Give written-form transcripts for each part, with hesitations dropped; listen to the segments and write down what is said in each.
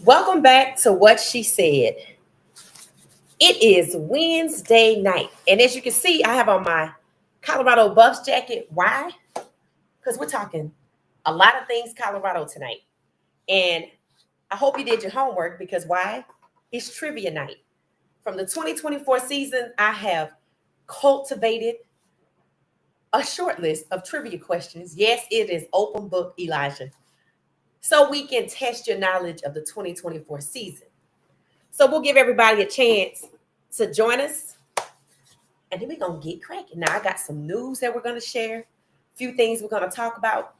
Welcome back to What She Said. It is Wednesday night. And as you can see, I have on my Colorado Buffs jacket. Why? Because we're talking a lot of things Colorado tonight. And I hope you did your homework because why? It's trivia night. From the 2024 season, I have cultivated a short list of trivia questions. Yes, it is open book, Elijah. So we can test your knowledge of the 2024 season. So we'll give everybody a chance to join us. And then we're going to get cracking. Now, I got some news that we're going to share, a few things we're going to talk about.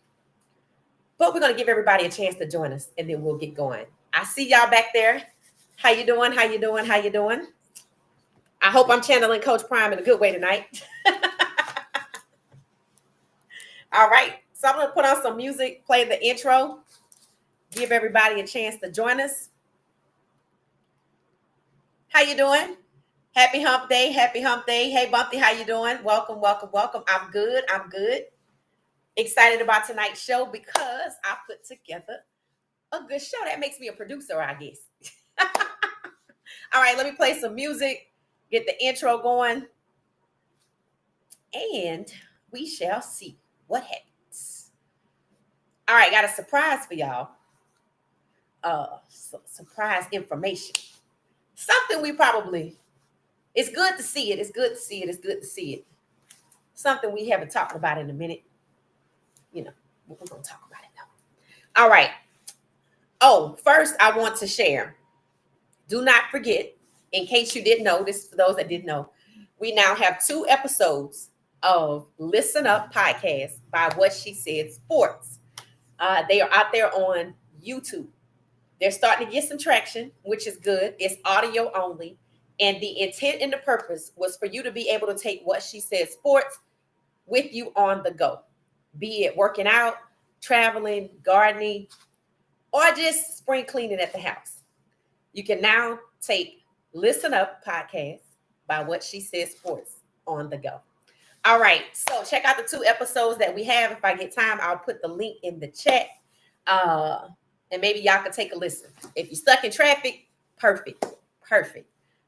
But we're going to give everybody a chance to join us, and then we'll get going. I see y'all back there. How you doing? How you doing? How you doing? I hope I'm channeling Coach Prime in a good way tonight. All right. So I'm going to put on some music, play the intro, give everybody a chance to join us. How you doing? Happy hump day. Happy hump day. Hey, Bumpy, how you doing? Welcome, welcome, welcome. I'm good. I'm good. Excited about tonight's show because I put together a good show. That makes me a producer, I guess. All right, let me play some music, get the intro going, and we shall see what happens. All right, got a surprise for y'all. Surprise information. Something we probably, it's good to see it. It's good to see it. It's good to see it. Something we haven't talked about in a minute. You know, we're going to talk about it now. All right. Oh, first I want to share. Do not forget, in case you didn't know, this for those that didn't know, we now have 2 episodes of Listen Up podcast by What She Said Sports. They are out there on YouTube. They're starting to get some traction, which is good. It's audio only. And the intent and the purpose was for you to be able to take What She Said Sports with you on the go, be it working out, traveling, gardening, or just spring cleaning at the house. You can now take Listen Up podcast by What She Said Sports on the go. All right, so check out the 2 episodes that we have. If I get time, I'll put the link in the chat. And maybe y'all can take a listen. If you're stuck in traffic, perfect.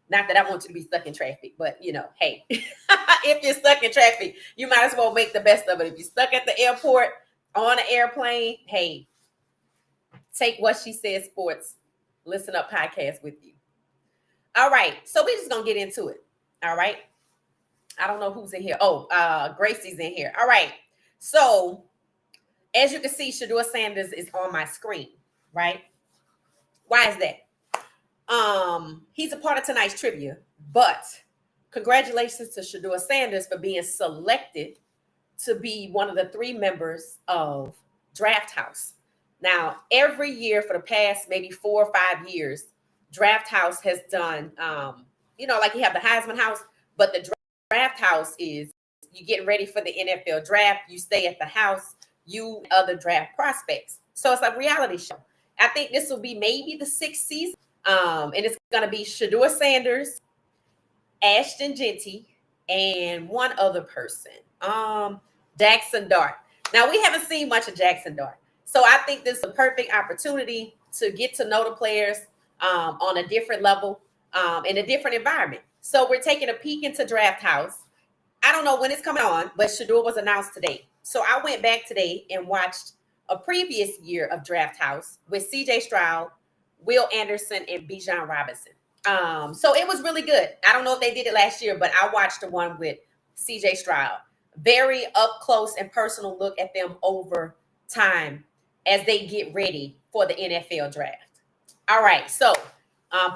Not that I want you to be stuck in traffic, but hey, if you're stuck in traffic, you might as well make the best of it. If you're stuck at the airport, on an airplane, hey, take What She Said Sports, Listen Up podcast with you. All right, so we're just gonna get into it. All right. I don't know who's in here. Oh, Gracie's in here. All right. So as you can see, Shedeur Sanders is on my screen, right? Why is that? He's a part of tonight's trivia, but congratulations to Shedeur Sanders for being selected to be one of the 3 members of Draft House. Now, every year for the past maybe 4 or 5 years, Draft House has done, like you have the Heisman House, but the Draft House is you getting ready for the NFL draft. You stay at the house, you other draft prospects. So it's a reality show. I think this will be maybe the 6th season. And it's going to be Shedeur Sanders, Ashton Jeanty, and one other person, Jackson Dart. Now, we haven't seen much of Jackson Dart. So I think this is a perfect opportunity to get to know the players on a different level, in a different environment. So we're taking a peek into Draft House. I don't know when it's coming on, but Shedeur was announced today. So I went back today and watched a previous year of Draft House with C.J. Stroud, Will Anderson, and Bijan Robinson. So it was really good. I don't know if they did it last year, but I watched the one with C.J. Stroud. Very up close and personal look at them over time as they get ready for the NFL draft. All right, so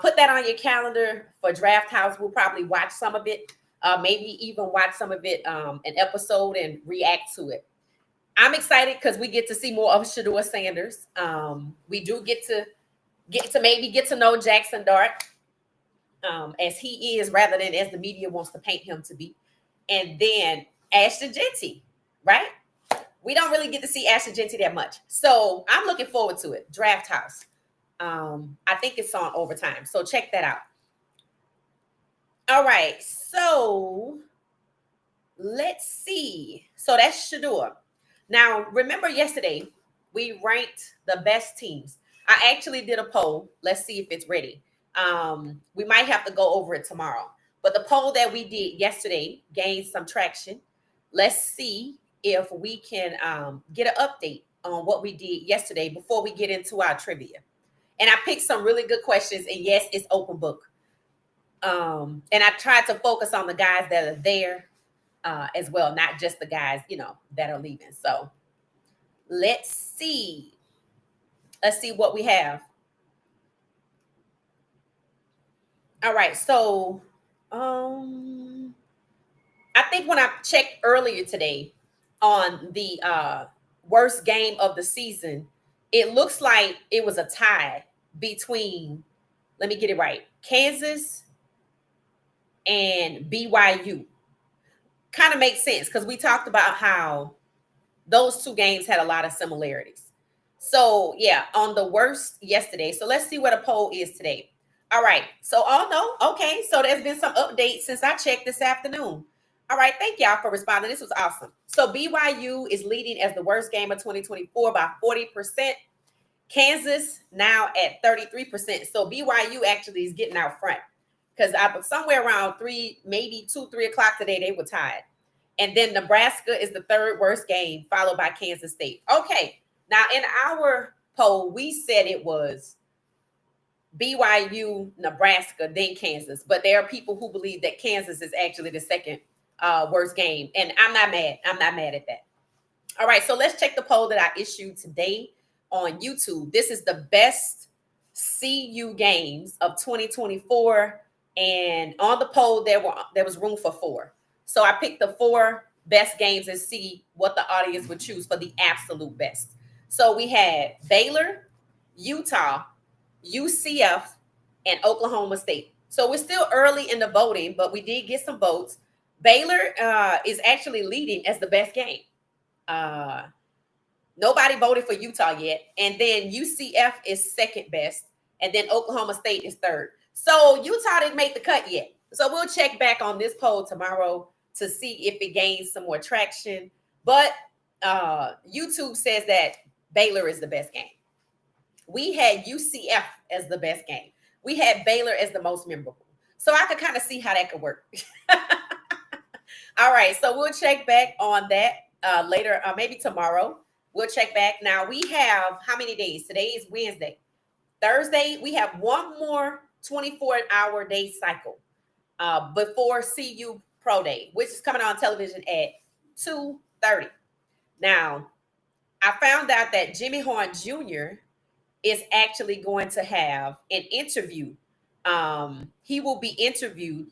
put that on your calendar for Draft House. We'll probably watch some of it, maybe even watch some of it, an episode, and react to it. I'm excited because we get to see more of Shedeur Sanders. We do get to maybe get to know Jackson Dart as he is rather than as the media wants to paint him to be. And then Ashton Jeanty, right? We don't really get to see Ashton Jeanty that much. So I'm looking forward to it. Draft House. I think it's on Overtime. So check that out. All right. So let's see. So that's Shedeur. Now, remember yesterday, we ranked the best teams. I actually did a poll. Let's see if it's ready. We might have to go over it tomorrow. But the poll that we did yesterday gained some traction. Let's see if we can get an update on what we did yesterday before we get into our trivia. And I picked some really good questions. And yes, it's open book. And I tried to focus on the guys that are there as well, not just the guys, that are leaving. So let's see. Let's see what we have. All right. So I think when I checked earlier today on the worst game of the season, it looks like it was a tie between, let me get it right, Kansas and BYU. Kind of makes sense because we talked about how those two games had a lot of similarities. So, yeah, on the worst yesterday. So, let's see what a poll is today. All right. So, oh, no. Okay. So, there's been some updates since I checked this afternoon. All right. Thank y'all for responding. This was awesome. So, BYU is leading as the worst game of 2024 by 40%. Kansas now at 33%. So, BYU actually is getting out front because somewhere around 3 o'clock today, they were tied. And then Nebraska is the third worst game, followed by Kansas State. Okay. Now, in our poll, we said it was BYU, Nebraska, then Kansas. But there are people who believe that Kansas is actually the second worst game. And I'm not mad. I'm not mad at that. All right. So let's check the poll that I issued today on YouTube. This is the best CU games of 2024. And on the poll, there was room for 4. So I picked the 4 best games and see what the audience would choose for the absolute best. So we had Baylor, Utah, UCF, and Oklahoma State. So we're still early in the voting, but we did get some votes. Baylor is actually leading as the best game. Nobody voted for Utah yet. And then UCF is second best. And then Oklahoma State is third. So Utah didn't make the cut yet. So we'll check back on this poll tomorrow to see if it gains some more traction. But YouTube says that Baylor is the best game. We had UCF as the best game. We had Baylor as the most memorable. So I could kind of see how that could work. All right. So we'll check back on that later, maybe tomorrow. We'll check back. Now we have how many days? Today is Wednesday. Thursday, we have one more 24-hour day cycle before CU Pro Day, which is coming on television at 2:30. Now, I found out that Jimmy Horn Jr. is actually going to have an interview. He will be interviewed.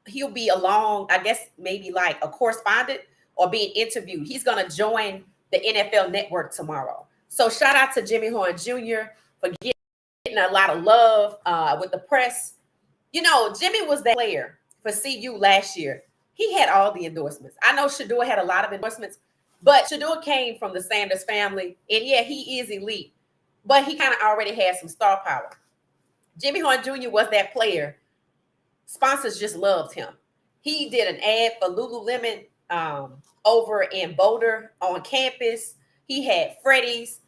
He'll be along, I guess, maybe like a correspondent or being interviewed. He's going to join the NFL Network tomorrow. So shout out to Jimmy Horn Jr. for getting a lot of love with the press. Jimmy was that player for CU last year. He had all the endorsements. I know Shedeur had a lot of endorsements, but Shedeur came from the Sanders family. And yeah, he is elite, but he kind of already had some star power. Jimmy Horn Jr. was that player. Sponsors just loved him. He did an ad for Lululemon over in Boulder on campus. He had Freddy's.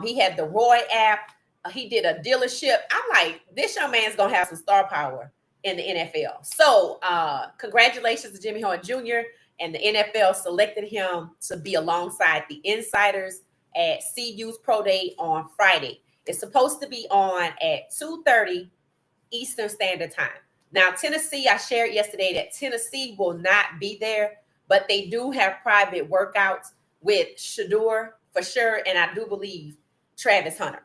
He had the Roy app. He did a dealership. I'm like, this young man's going to have some star power in the NFL. So congratulations to Jimmy Horn Jr. And the NFL selected him to be alongside the insiders at CU's Pro Day on Friday. It's supposed to be on at 2:30 Eastern Standard Time. Now, Tennessee, I shared yesterday that Tennessee will not be there, but they do have private workouts with Shedeur for sure, and I do believe Travis Hunter.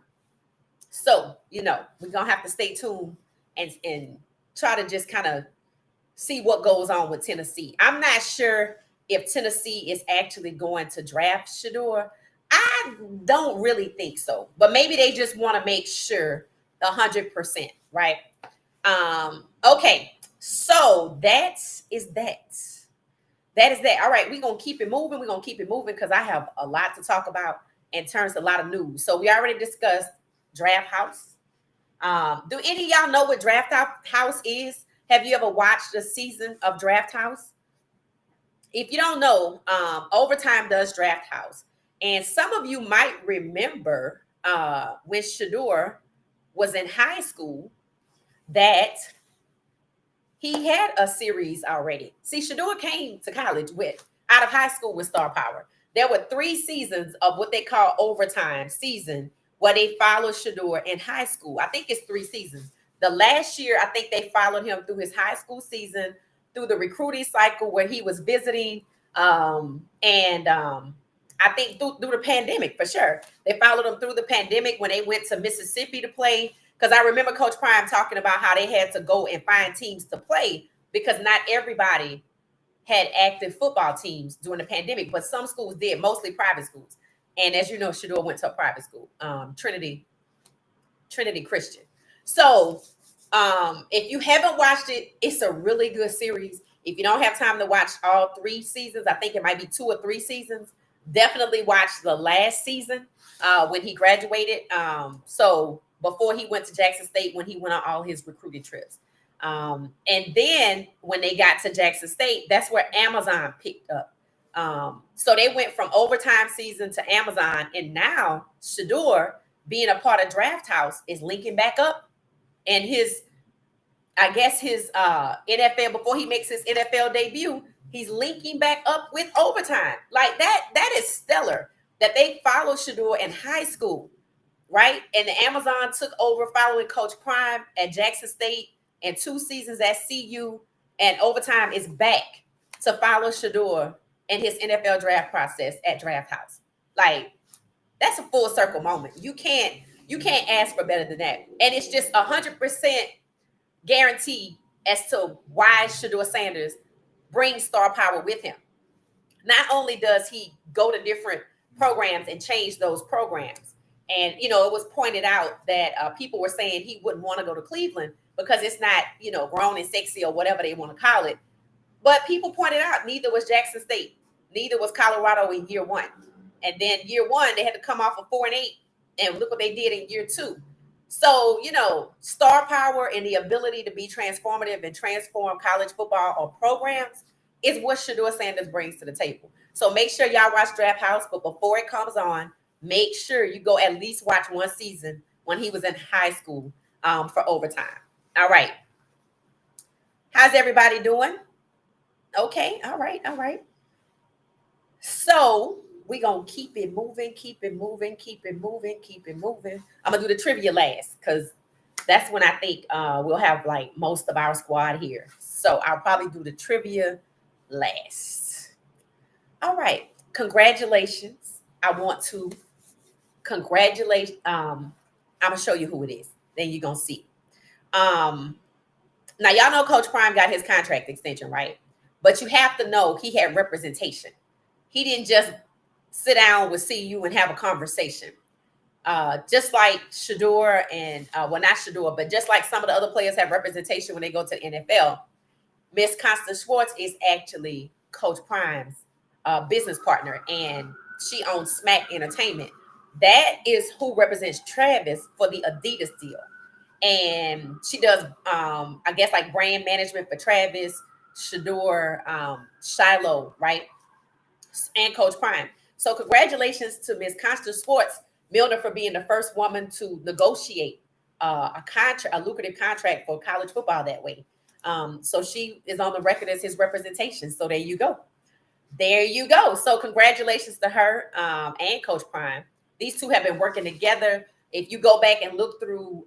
So, we're going to have to stay tuned and try to just kind of see what goes on with Tennessee. I'm not sure if Tennessee is actually going to draft Shedeur. I don't really think so, but maybe they just want to make sure 100%, right? Okay, so that is that. That is that. All right, we're going to keep it moving. We're going to keep it moving because I have a lot to talk about in terms of a lot of news. So we already discussed Draft House. Do any of y'all know what Draft House is? Have you ever watched a season of Draft House? If you don't know, Overtime does Draft House. And some of you might remember when Shedeur was in high school that he had a series already. See, Shedeur came to college out of high school with star power. There were 3 seasons of what they call overtime season where they followed Shedeur in high school. I think it's 3 seasons. The last year, I think they followed him through his high school season, through the recruiting cycle where he was visiting, I think through the pandemic for sure. They followed him through the pandemic when they went to Mississippi to play. Because I remember Coach Prime talking about how they had to go and find teams to play because not everybody had active football teams during the pandemic, but some schools did, mostly private schools. And as you know, Shedeur went to a private school, Trinity Christian. So if you haven't watched it, it's a really good series. If you don't have time to watch all 3 seasons, I think it might be 2 or 3 seasons. Definitely watch the last season when he graduated. So before he went to Jackson State, when he went on all his recruiting trips. And then when they got to Jackson State, that's where Amazon picked up. So they went from overtime season to Amazon. And now Shedeur, being a part of Draft House, is linking back up. And his NFL, before he makes his NFL debut, he's linking back up with overtime. Like that is stellar that they followed Shedeur in high school, right? And the Amazon took over following Coach Prime at Jackson State and 2 seasons at CU, and overtime is back to follow Shedeur in his NFL draft process at Draft House. Like, that's a full circle moment. You can't ask for better than that. And it's just 100% guaranteed as to why Shedeur Sanders brings star power with him. Not only does he go to different programs and change those programs, and it was pointed out that people were saying he wouldn't want to go to Cleveland because it's not grown and sexy or whatever they want to call it. But people pointed out neither was Jackson State, neither was Colorado in year 1. And then year 1 they had to come off of 4-8, and look what they did in year 2. So, star power and the ability to be transformative and transform college football or programs is what Shedeur Sanders brings to the table. So make sure y'all watch Draft House, but before it comes on, make sure you go at least watch 1 season when he was in high school for overtime. All right. How's everybody doing? Okay. All right. So we're going to keep it moving. I'm going to do the trivia last because that's when I think we'll have like most of our squad here. So I'll probably do the trivia last. All right. Congratulations. I want to congratulate. I'm going to show you who it is. Then you're going to see. Now, y'all know Coach Prime got his contract extension, right? But you have to know he had representation. He didn't just sit down with CU and have a conversation. Just like Shedeur and, not Shedeur, but just like some of the other players have representation when they go to the NFL, Miss Constance Schwartz is actually Coach Prime's business partner, and she owns Smack Entertainment. That is who represents Travis for the Adidas deal. And she does, I guess, like brand management for Travis, Shedeur, Shiloh, right? And Coach Prime. So congratulations to Miss Constance Schwartz Milner for being the first woman to negotiate a lucrative contract for college football that way. So she is on the record as his representation. So there you go. So congratulations to her and Coach Prime. These two have been working together. If you go back and look through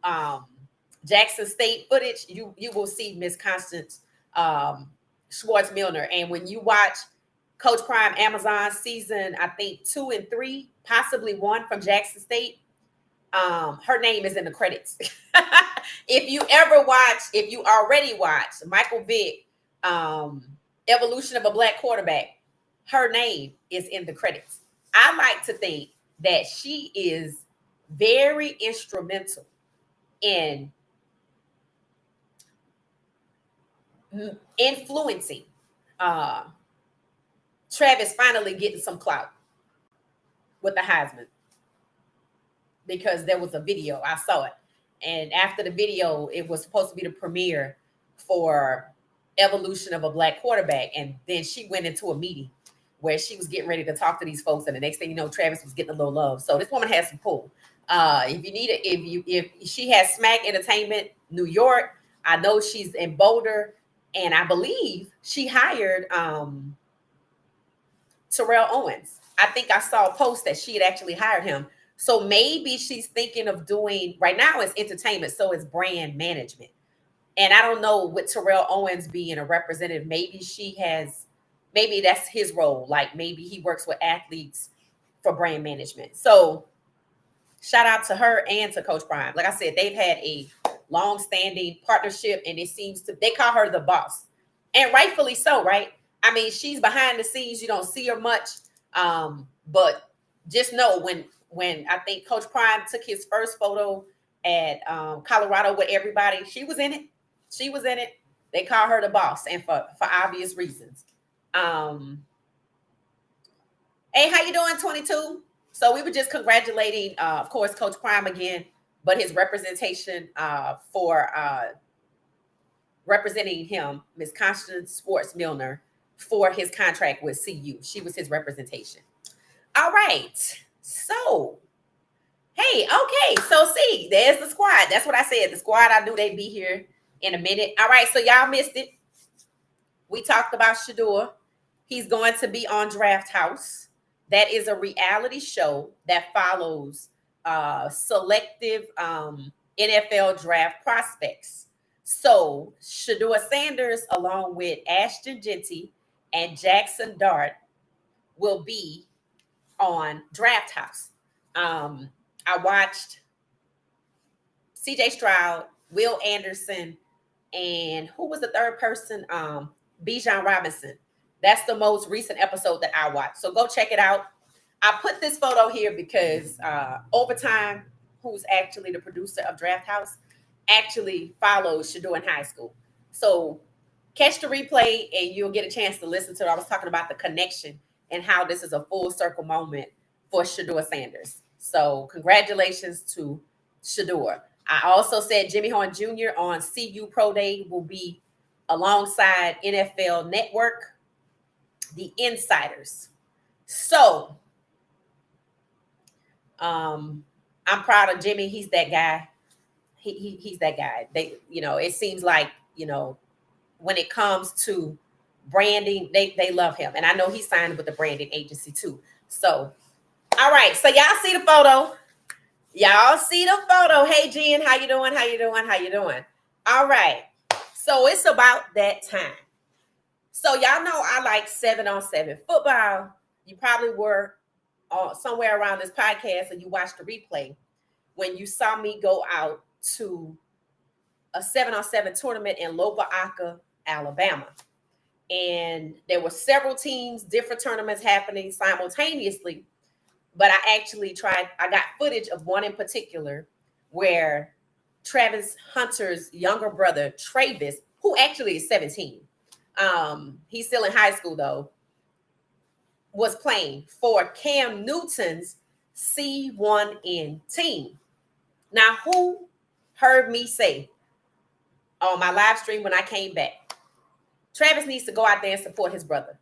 Jackson State footage, you will see Miss Constance Schwartz Milner. And when you watch Coach Prime Amazon season, I think 2 and 3, possibly 1 from Jackson State, her name is in the credits. If you already watched Michael Vick, Evolution of a Black Quarterback, her name is in the credits. I like to think that she is very instrumental in influencing Travis finally getting some clout with the Heisman, because there was a video, I saw it, and after the video, it was supposed to be the premiere for Evolution of a Black Quarterback, and then she went into a meeting where she was getting ready to talk to these folks, and the next thing you know, Travis was getting a little love. So this woman has some pull. If you need it, if she has Smack Entertainment New York, I know she's in Boulder, and I believe she hired Terrell Owens. I think I saw a post that she had actually hired him. So maybe she's thinking of doing, right now it's entertainment, so it's brand management. And I don't know, with Terrell Owens being a representative, maybe that's his role. Like maybe he works with athletes for brand management. So shout out to her and to Coach Prime. Like I said, they've had a long-standing partnership, and they call her the boss. And rightfully so, right? I mean, she's behind the scenes. You don't see her much. But just know when I think Coach Prime took his first photo at Colorado with everybody, she was in it. She was in it. They call her the boss, and for obvious reasons. Hey, how you doing, 22? So we were just congratulating, of course, Coach Prime again, but his representation for representing him, Miss Constance Swartz Milner, for his contract with CU. She was his representation. All right. So, hey, okay. So, see, there's the squad. That's what I said. The squad, I knew they'd be here in a minute. All right. So, y'all missed it. We talked about Shedeur. He's going to be on Draft House. That is a reality show that follows selective NFL draft prospects. So Shedeur Sanders, along with Ashton Jeanty and Jackson Dart, will be on Draft House. I watched CJ Stroud, Will Anderson, and who was the third person? Bijan Robinson. That's the most recent episode that I watched. So go check it out. I put this photo here because Overtime, who's actually the producer of Draft House, actually follows Shedeur in high school. So catch the replay and you'll get a chance to listen to it. I was talking about the connection and how this is a full circle moment for Shedeur Sanders. So congratulations to Shedeur. I also said Jimmy Horn Jr. on CU Pro Day will be alongside NFL Network, the Insiders. So I'm proud of Jimmy. He's that guy. He's that guy. It seems like, when it comes to branding, they love him. And I know he signed with the branding agency too. So, all right. So y'all see the photo. Y'all see the photo. Hey, Jen, how you doing? How you doing? How you doing? All right. So it's about that time. So y'all know I like 7-on-7 football. You probably were somewhere around this podcast and you watched the replay when you saw me go out to a 7-on-7 tournament in Lubbock, Alabama. And there were several teams, different tournaments happening simultaneously. But I got footage of one in particular where Travis Hunter's younger brother, Travis, who actually is 17, he's still in high school though, was playing for Cam Newton's C1N team. Now, who heard me say on my live stream when I came back, Travis needs to go out there and support his brother.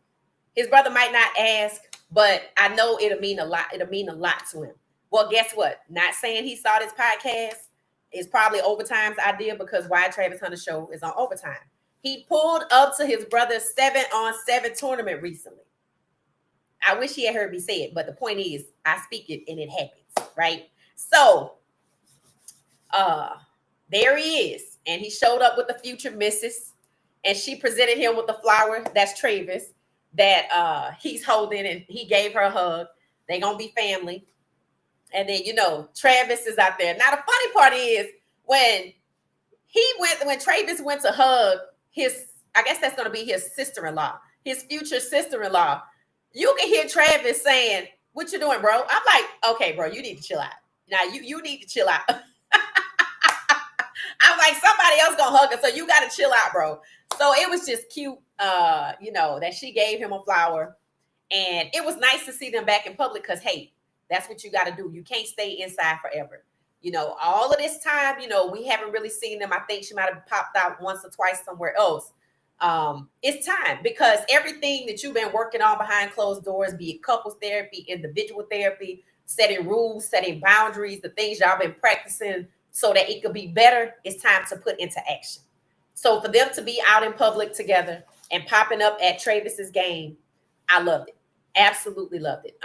His brother might not ask, but I know it'll mean a lot. It'll mean a lot to him. Well, guess what? Not saying he saw this podcast is probably Overtime's idea, because Why Travis Hunter Show is on Overtime. He pulled up to his brother's 7-on-7 tournament recently. I wish he had heard me say it, but the point is, I speak it and it happens, right? So, there he is, and he showed up with the future missus, and she presented him with the flower. That's Travis, that he's holding, and he gave her a hug. They're gonna be family. And then Travis is out there. Now the funny part is when Travis went to hug I guess that's gonna be his sister-in-law, his future sister-in-law. You can hear Travis saying, "What you doing, bro?" I'm like, "Okay, bro, you need to chill out. Now you need to chill out." I'm like, somebody else gonna hug her, so you gotta chill out, bro. So it was just cute, that she gave him a flower. And it was nice to see them back in public because, hey, that's what you got to do. You can't stay inside forever. All of this time, we haven't really seen them. I think she might have popped out once or twice somewhere else. It's time, because everything that you've been working on behind closed doors, be it couples therapy, individual therapy, setting rules, setting boundaries, the things y'all been practicing so that it could be better, it's time to put into action. So for them to be out in public together and popping up at Travis's game, I loved it. Absolutely loved it.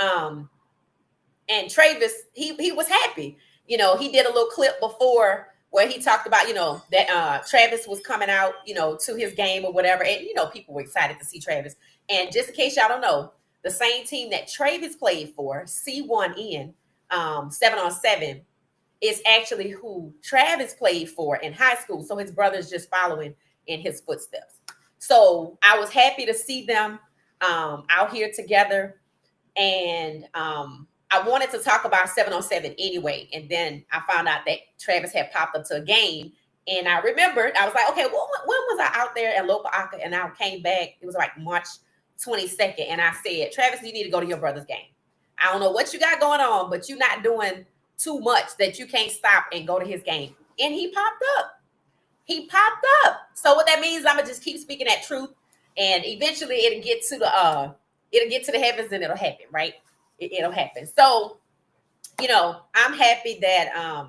And Travis, he was happy. You know, he did a little clip before where he talked about, you know, that Travis was coming out, you know, to his game or whatever. And, you know, people were excited to see Travis. And just in case y'all don't know, the same team that Travis played for, C1N, 7-on-7, is actually who Travis played for in high school. So his brother's just following in his footsteps. So I was happy to see them out here together. And I wanted to talk about 7-on-7 anyway. And then I found out that Travis had popped up to a game. And I remembered, I was like, okay, well, when was I out there at Lopa Aka? And I came back, it was like March 22nd. And I said, Travis, you need to go to your brother's game. I don't know what you got going on, but you're not doing too much that you can't stop and go to his game. And he popped up. He popped up. So what that means, I'm gonna just keep speaking that truth. And eventually it'll get to the heavens and it'll happen, right? It'll happen. So, you know, I'm happy that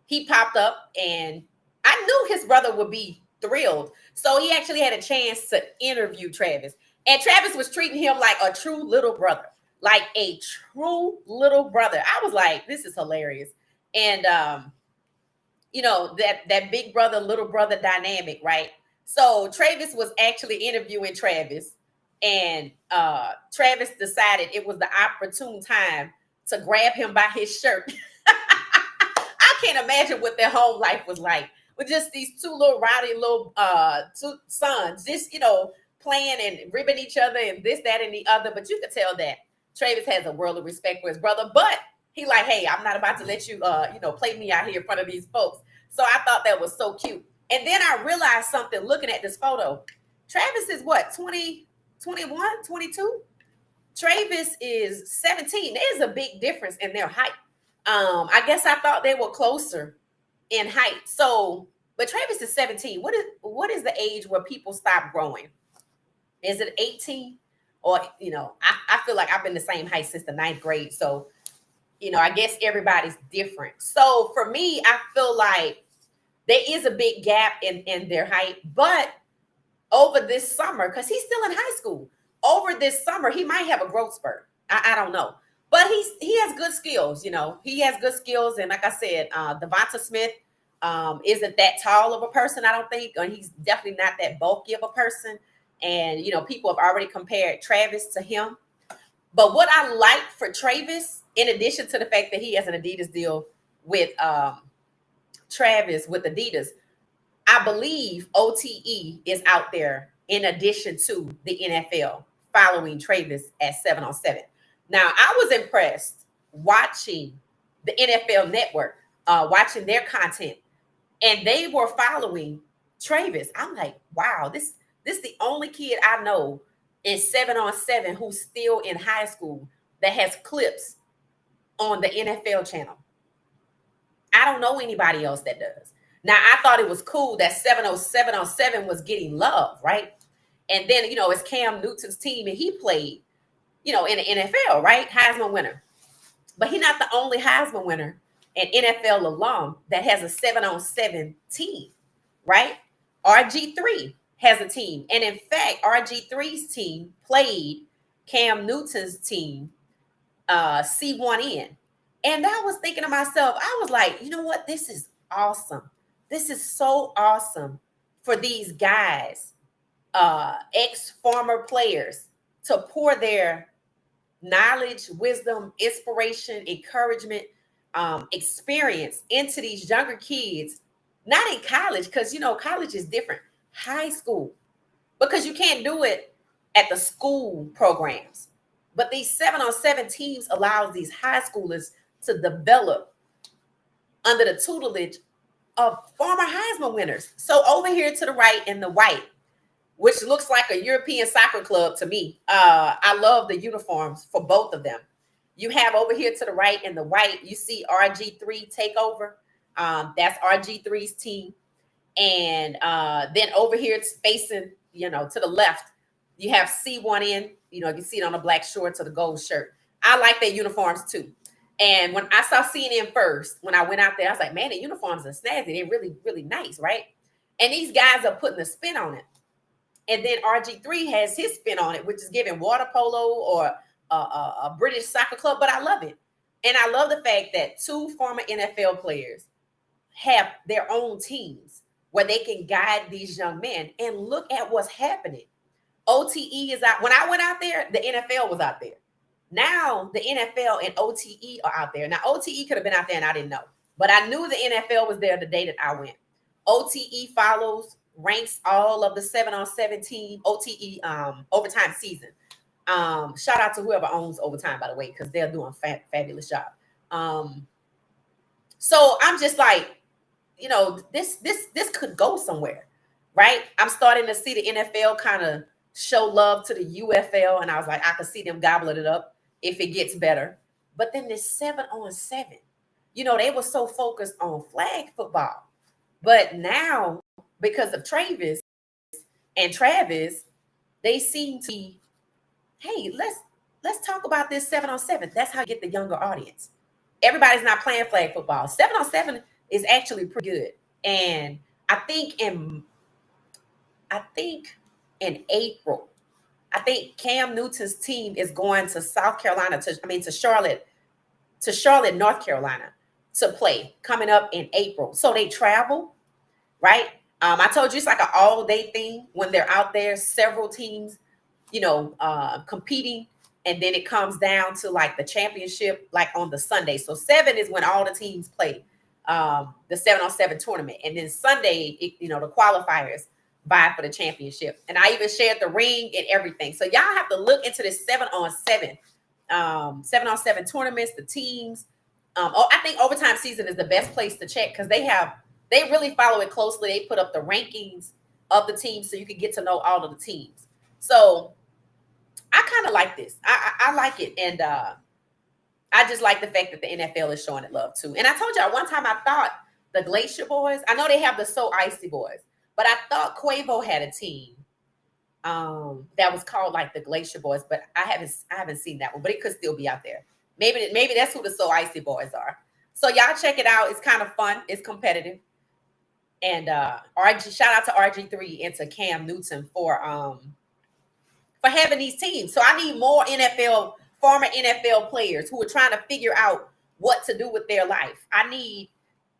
he popped up, and I knew his brother would be thrilled. So he actually had a chance to interview Travis. And Travis was treating him like a true little brother, like a true little brother. I was like, this is hilarious. And you know, that big brother, little brother dynamic, right? So Travis was actually interviewing Travis. And Travis decided it was the opportune time to grab him by his shirt. I can't imagine what their home life was like with just these two little rowdy little two sons, just, you know, playing and ribbing each other and this, that, and the other. But you could tell that Travis has a world of respect for his brother. But he like, hey, I'm not about to let you, you know, play me out here in front of these folks. So I thought that was so cute. And then I realized something looking at this photo. Travis is what, 20? 21, 22. Travis is 17. There's a big difference in their height. I guess I thought they were closer in height. So, but Travis is 17. What is the age where people stop growing? Is it 18? Or, you know, I feel like I've been the same height since the 9th grade. So, you know, I guess everybody's different. So for me, I feel like there is a big gap in their height, but over this summer, because he's still in high school, over this summer, he might have a growth spurt. I don't know. But he has good skills, you know. He has good skills. And like I said, Devonta Smith isn't that tall of a person, I don't think. And he's definitely not that bulky of a person. And, you know, people have already compared Travis to him. But what I like for Travis, in addition to the fact that he has an Adidas deal with Travis with Adidas, I believe OTE is out there in addition to the NFL following Travis at 7-on-7. Now, I was impressed watching the NFL Network, watching their content, and they were following Travis. I'm like, wow, this is the only kid I know in 7-on-7 who's still in high school that has clips on the NFL channel. I don't know anybody else that does. Now, I thought it was cool that 7-on-7 was getting love, right? And then, you know, it's Cam Newton's team, and he played, you know, in the NFL, right? Heisman winner. But he's not the only Heisman winner and NFL alum that has a 7-on-7 team, right? RG3 has a team. And in fact, RG3's team played Cam Newton's team, C1N. And I was thinking to myself, I was like, you know what? This is awesome. This is so awesome for these guys, ex-former players, to pour their knowledge, wisdom, inspiration, encouragement, experience into these younger kids, not in college, because, you know, college is different, high school, because you can't do it at the school programs. But these 7-on-7 teams allows these high schoolers to develop under the tutelage of former Heisman winners. So over here to the right in the white, which looks like a European soccer club to me. I love the uniforms for both of them. You have over here to the right in the white, you see RG3 Takeover. That's RG3's team. And then over here, it's facing, you know, to the left, you have C1N. You know, you see it on the black shorts or the gold shirt. I like their uniforms too. And when I saw CNN first, when I went out there, I was like, man, the uniforms are snazzy. They're really, really nice, right? And these guys are putting a spin on it. And then RG3 has his spin on it, which is giving water polo or a British soccer club. But I love it. And I love the fact that two former NFL players have their own teams where they can guide these young men. And look at what's happening. OTE is out. When I went out there, the NFL was out there. Now the NFL and OTE are out there. Now OTE could have been out there and I didn't know, but I knew the NFL was there the day that I went. OTE follows, ranks all of the 7-on-7 team OTE overtime season. Shout out to whoever owns overtime, by the way, because they're doing fabulous job. So I'm just like, you know, this could go somewhere, right? I'm starting to see the NFL kind of show love to the UFL, and I was like, I could see them gobbling it up if it gets better. But then this 7-on-7, you know, they were so focused on flag football. But now, because of Travis and Travis, they seem to be, hey, let's talk about this 7-on-7. That's how you get the younger audience. Everybody's not playing flag football. 7-on-7 is actually pretty good. And I think in April, I think Cam Newton's team is going to to Charlotte, North Carolina to play coming up in April. So they travel, right? I told you it's like an all-day thing when they're out there, several teams, you know, competing. And then it comes down to like the championship, like on the Sunday. So 7 is when all the teams play the 7-on-7 tournament. And then Sunday, the qualifiers vie for the championship. And I even shared the ring and everything. So y'all have to look into this 7-on-7, 7-on-7 tournaments, the teams. I think overtime season is the best place to check because they really follow it closely. They put up the rankings of the teams so you can get to know all of the teams. So I kind of like this. I like it. And I just like the fact that the NFL is showing it love too. And I told y'all one time I thought the Glacier Boys, I know they have the So Icy Boys, but I thought Quavo had a team that was called like the Glacier Boys, but I haven't seen that one, but it could still be out there. Maybe that's who the So Icy Boys are. So y'all check it out. It's kind of fun. It's competitive. And shout out to RG3 and to Cam Newton for having these teams. So I need more former NFL players who are trying to figure out what to do with their life. I need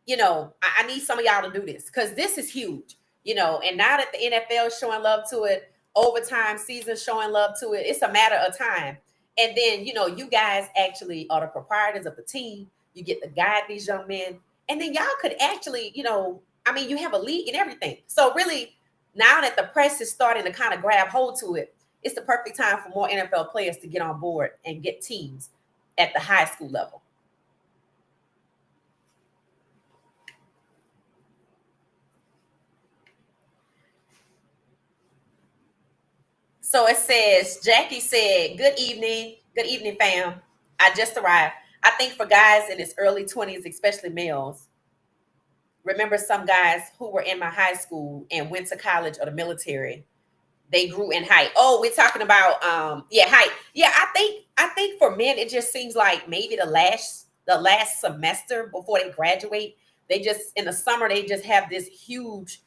some of y'all to do this because this is huge, and now that the NFL is showing love to it, overtime season showing love to it, it's a matter of time. And then, you guys actually are the proprietors of the team. You get to guide these young men. And then y'all could actually, you have a league and everything. So really, now that the press is starting to kind of grab hold to it, it's the perfect time for more NFL players to get on board and get teams at the high school level. So it says, Jackie said, good evening, fam. I just arrived. I think for guys in his early 20s, especially males, remember some guys who were in my high school and went to college or the military, they grew in height. Oh, we're talking about height. Yeah, I think for men, it just seems like maybe the last semester before they graduate, they just in the summer they just have this huge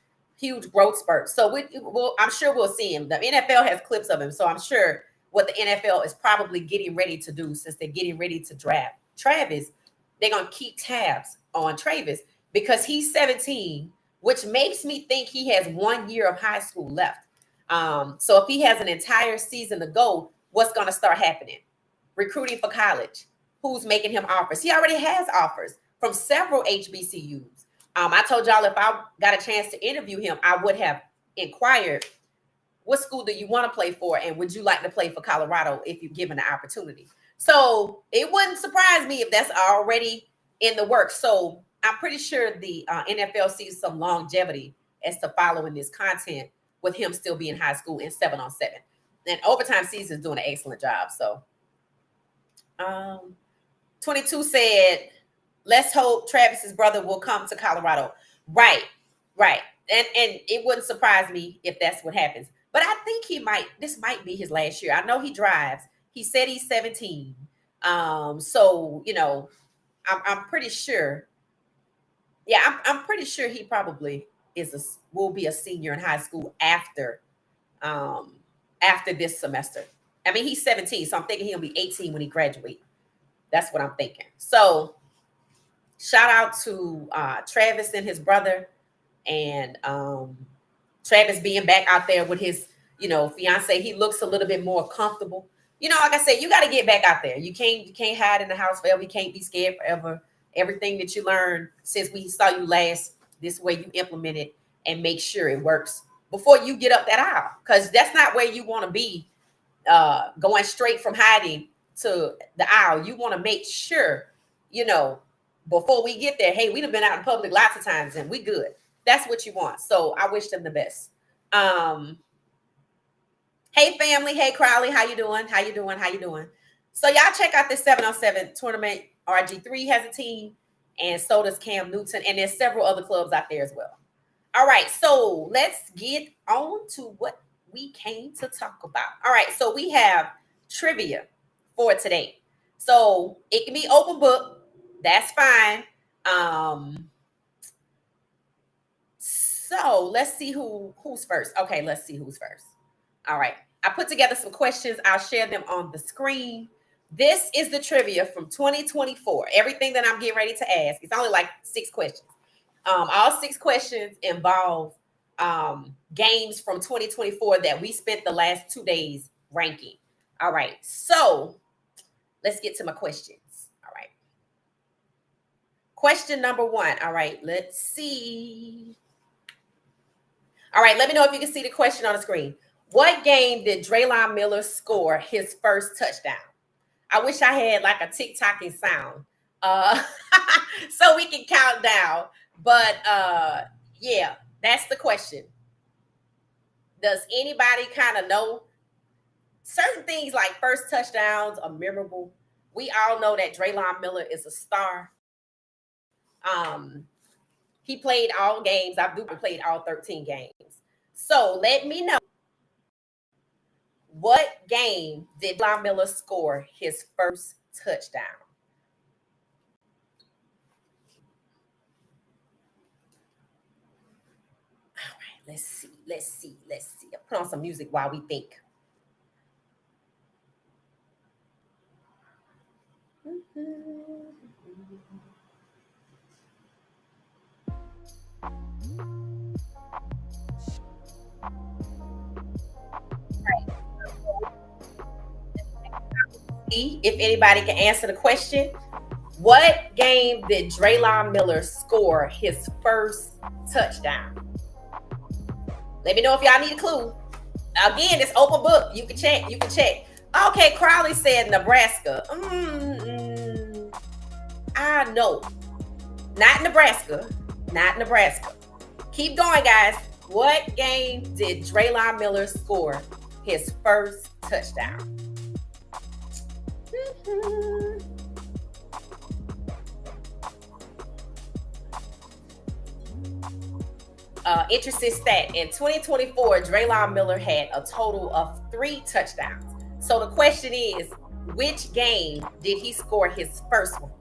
growth spurt. So I'm sure we'll see him. The NFL has clips of him, so I'm sure what the NFL is probably getting ready to do, since they're getting ready to draft Travis, they're gonna keep tabs on Travis because he's 17, which makes me think he has 1 year of high school left. So if he has an entire season to go, what's going to start happening? Recruiting for college. Who's making him offers? He already has offers from several HBCUs. I told y'all if I got a chance to interview him, I would have inquired, what school do you want to play for? And would you like to play for Colorado if you're given the opportunity? So it wouldn't surprise me if that's already in the works. So I'm pretty sure the NFL sees some longevity as to following this content with him still being high school in 7-on-7. And overtime season is doing an excellent job. So 22 said, let's hope Travis's brother will come to Colorado. Right. And it wouldn't surprise me if that's what happens. But I think this might be his last year. I know he drives. He said he's 17. So, I'm pretty sure. Yeah, I'm pretty sure he probably will be a senior in high school um after this semester. I mean, he's 17, so I'm thinking he'll be 18 when he graduates. That's what I'm thinking. So shout out to Travis and his brother, and Travis being back out there with his, fiance. He looks a little bit more comfortable. Like I said, you got to get back out there. You can't hide in the house forever. You can't be scared forever. Everything that you learned since we saw you last, this way you implement it and make sure it works before you get up that aisle, because that's not where you want to be. Going straight from hiding to the aisle, you want to make sure, before we get there, hey, we've been out in public lots of times and we good. That's what you want. So I wish them the best. Hey family, hey Crowley, how you doing? How you doing? So y'all check out this 7-on-7 tournament. RG3 has a team, and so does Cam Newton, and there's several other clubs out there as well. All right, so let's get on to what we came to talk about. All right, so we have trivia for today. So it can be open book. That's fine. So let's see who's first. Okay, let's see who's first. All right. I put together some questions. I'll share them on the screen. This is the trivia from 2024. Everything that I'm getting ready to ask, it's only like 6 questions. All 6 questions involve games from 2024 that we spent the last 2 days ranking. All right. So let's get to my questions. All right. Question number 1. All right. Let's see. All right. Let me know if you can see the question on the screen. What game did Draylon Miller score his first touchdown? I wish I had like a tick-tocking sound so we can count down. But yeah, that's the question. Does anybody kind of know? Certain things like first touchdowns are memorable. We all know that Draylon Miller is a star. He played all games. Abdul played all 13 games. So let me know. What game did Draylon Miller score his first touchdown? All right, let's see. I'll put on some music while we think. If anybody can answer the question, what game did Draylon Miller score his first touchdown? Let me know if y'all need a clue. Again, it's open book. You can check. Okay, Crowley said Nebraska. I know. Not Nebraska. Keep going, guys. What game did Draylon Miller score his first touchdown? Interesting stat. In 2024, Draylon Miller had a total of 3 touchdowns. So the question is, which game did he score his first one?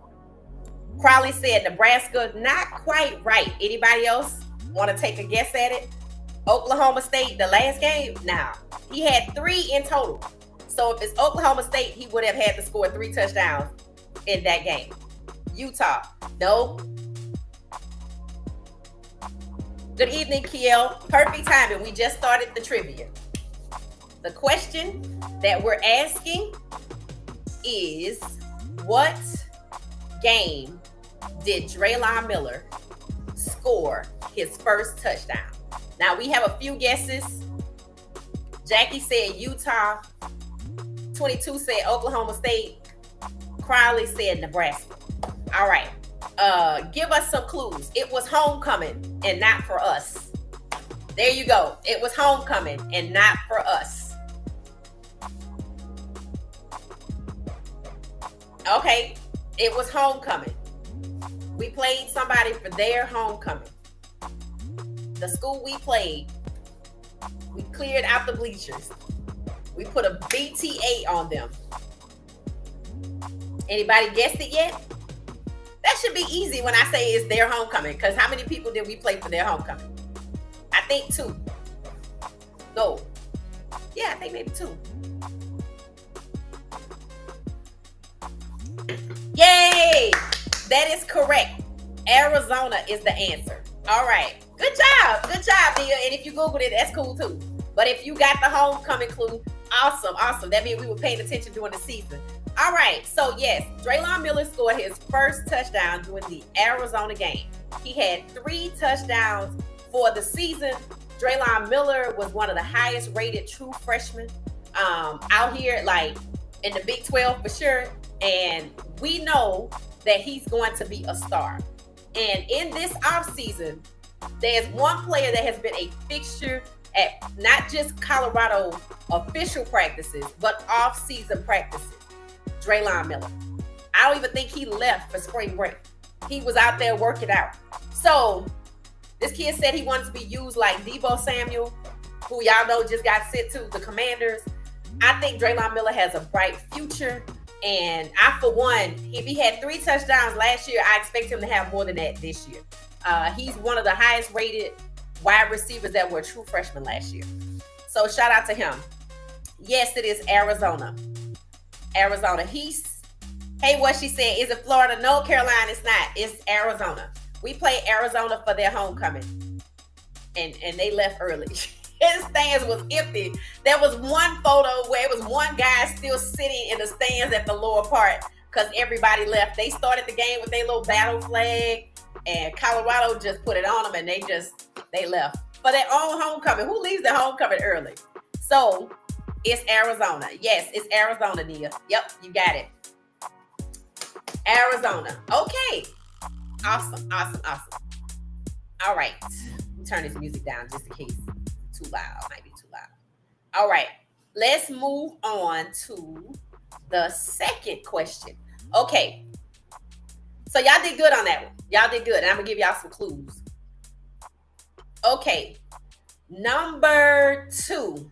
Crowley said Nebraska. Not quite right. Anybody else want to take a guess at it? Oklahoma State, the last game? Now, he had 3 in total. So if it's Oklahoma State, he would have had to score 3 touchdowns in that game. Utah, no. Good evening, Kiel. Perfect timing. We just started the trivia. The question that we're asking is, what game did Draylon Miller score his first touchdown? Now, we have a few guesses. Jackie said Utah. 22 said Oklahoma State. Crowley said Nebraska. All right. Give us some clues. It was homecoming and not for us. There you go. It was homecoming and not for us. Okay. It was homecoming. We played somebody for their homecoming. The school we played, we cleared out the bleachers. We put a BTA on them. Anybody guessed it yet? That should be easy when I say it's their homecoming. Because how many people did we play for their homecoming? I think 2. No. Yeah, I think maybe 2. Yay! That is correct. Arizona is the answer. All right. Good job. Good job, Nia. And if you Googled it, that's cool too. But if you got the homecoming clue, awesome, awesome. That means we were paying attention during the season. All right. So, yes, Draylon Miller scored his first touchdown during the Arizona game. He had 3 touchdowns for the season. Draylon Miller was one of the highest rated true freshmen out here, like in the Big 12 for sure. And we know that he's going to be a star. And in this offseason, there's one player that has been a fixture at not just Colorado official practices, but off-season practices. Draylon Miller. I don't even think he left for spring break. He was out there working out. So this kid said he wanted to be used like Deebo Samuel, who y'all know just got sent to the Commanders. I think Draylon Miller has a bright future. And I, for one, if he had 3 touchdowns last year, I expect him to have more than that this year. He's one of the highest rated wide receivers that were true freshmen last year. So shout out to him. Yes, it is Arizona. Arizona. Hey, what she said, is it Florida? No, Carolina, it's not. It's Arizona. We played Arizona for their homecoming. And they left early. His stands was empty. There was one photo where it was one guy still sitting in the stands at the lower part because everybody left. They started the game with their little battle flag, and Colorado just put it on them, and they left for their own homecoming. Who leaves their homecoming early? So it's Arizona. Yes, it's Arizona, Nia. Yep, you got it. Arizona. Okay. Awesome. All right. Let me turn this music down just in case. Too loud, might be too loud. All right, let's move on to the second question. Okay, so y'all did good on that one. Y'all did good, and I'm gonna give y'all some clues. Okay, number 2.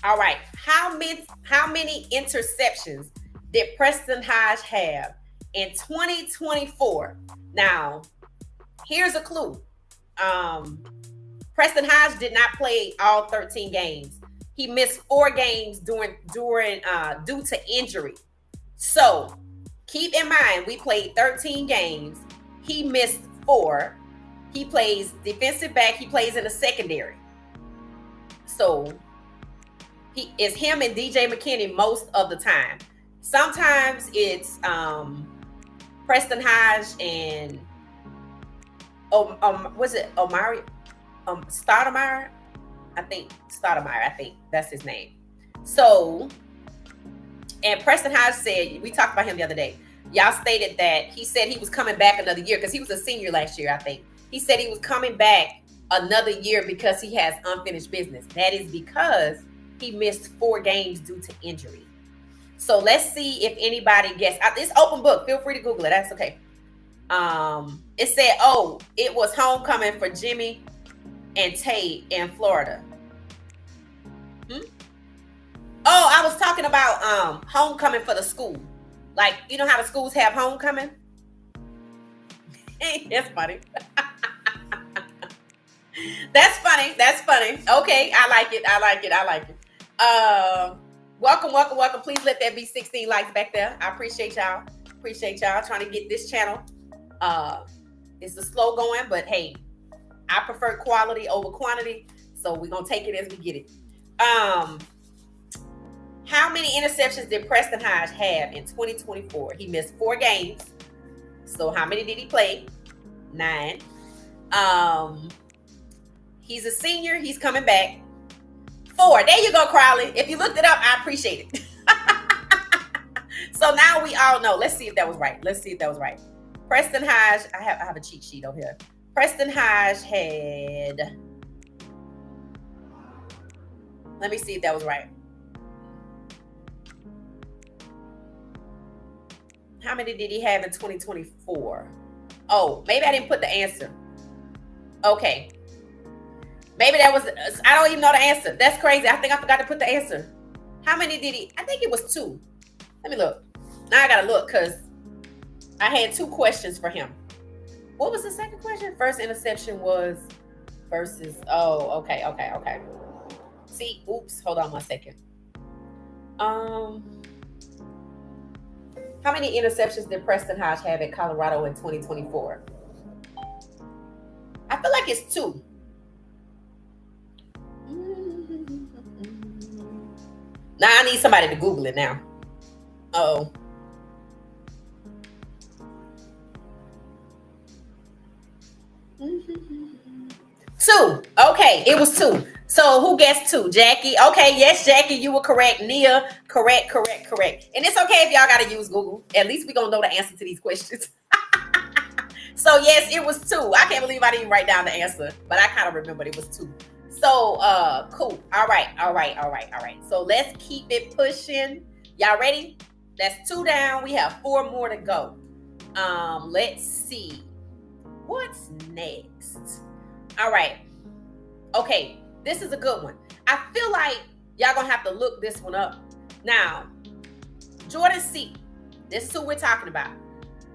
All right, how many interceptions did Preston Hodge have in 2024? Now, here's a clue. Preston Hodge did not play all 13 games. He missed 4 games due to injury. So keep in mind, we played 13 games. He missed 4. He plays defensive back. He plays in the secondary. So it's him and DJ McKinney most of the time. Sometimes it's Preston Hodge and was it Omari? Stoudemire? I think Stoudemire. I think that's his name. So, and Preston Hodge said, we talked about him the other day. Y'all stated that he said he was coming back another year because he was a senior last year, I think. He said he was coming back another year because he has unfinished business. That is because he missed 4 games due to injury. So let's see if anybody guessed. It's open book. Feel free to Google it. That's okay. It said, it was homecoming for Jimmy and Tate in Florida. I was talking about homecoming for the school. Like, you know how the schools have homecoming? That's funny. That's funny. Okay, I like it. Welcome. Please let that be 16 likes back there. I appreciate y'all. Trying to get this channel. It's a slow going, but hey, I prefer quality over quantity, so we're gonna take it as we get it. How many interceptions did Preston Hodge have in 2024? He missed 4 games. So how many did he play? 9. He's a senior. He's coming back. 4. There you go, Crowley. If you looked it up, I appreciate it. So now we all know. Let's see if that was right. Preston Hodge, I have a cheat sheet over here. Preston Hodge had, let me see if that was right. How many did he have in 2024? Oh, maybe I didn't put the answer. Okay. Maybe that was, I don't even know the answer. That's crazy. I think I forgot to put the answer. How many did he? I think it was 2. Let me look. Now I gotta look because I had 2 questions for him. What was the second question? First interception was versus. Oh, okay. See, oops. Hold on 1 second. How many interceptions did Preston Hodge have at Colorado in 2024? I feel like it's 2. Now I need somebody to Google it now. Oh. Two. Okay, it was 2. So who gets 2? Jackie. Okay, yes, Jackie, you were correct. Nia, correct. And it's okay if y'all gotta use Google. At least we're gonna know the answer to these questions. So yes, it was 2. I can't believe I didn't write down the answer, but I kind of remembered it was 2. So cool. All right. So let's keep it pushing. Y'all ready? That's 2 down. We have 4 more to go. Let's see. What's next? All right. Okay, this is a good one. I feel like y'all gonna have to look this one up. Now, Jordan Seaton. This is who we're talking about.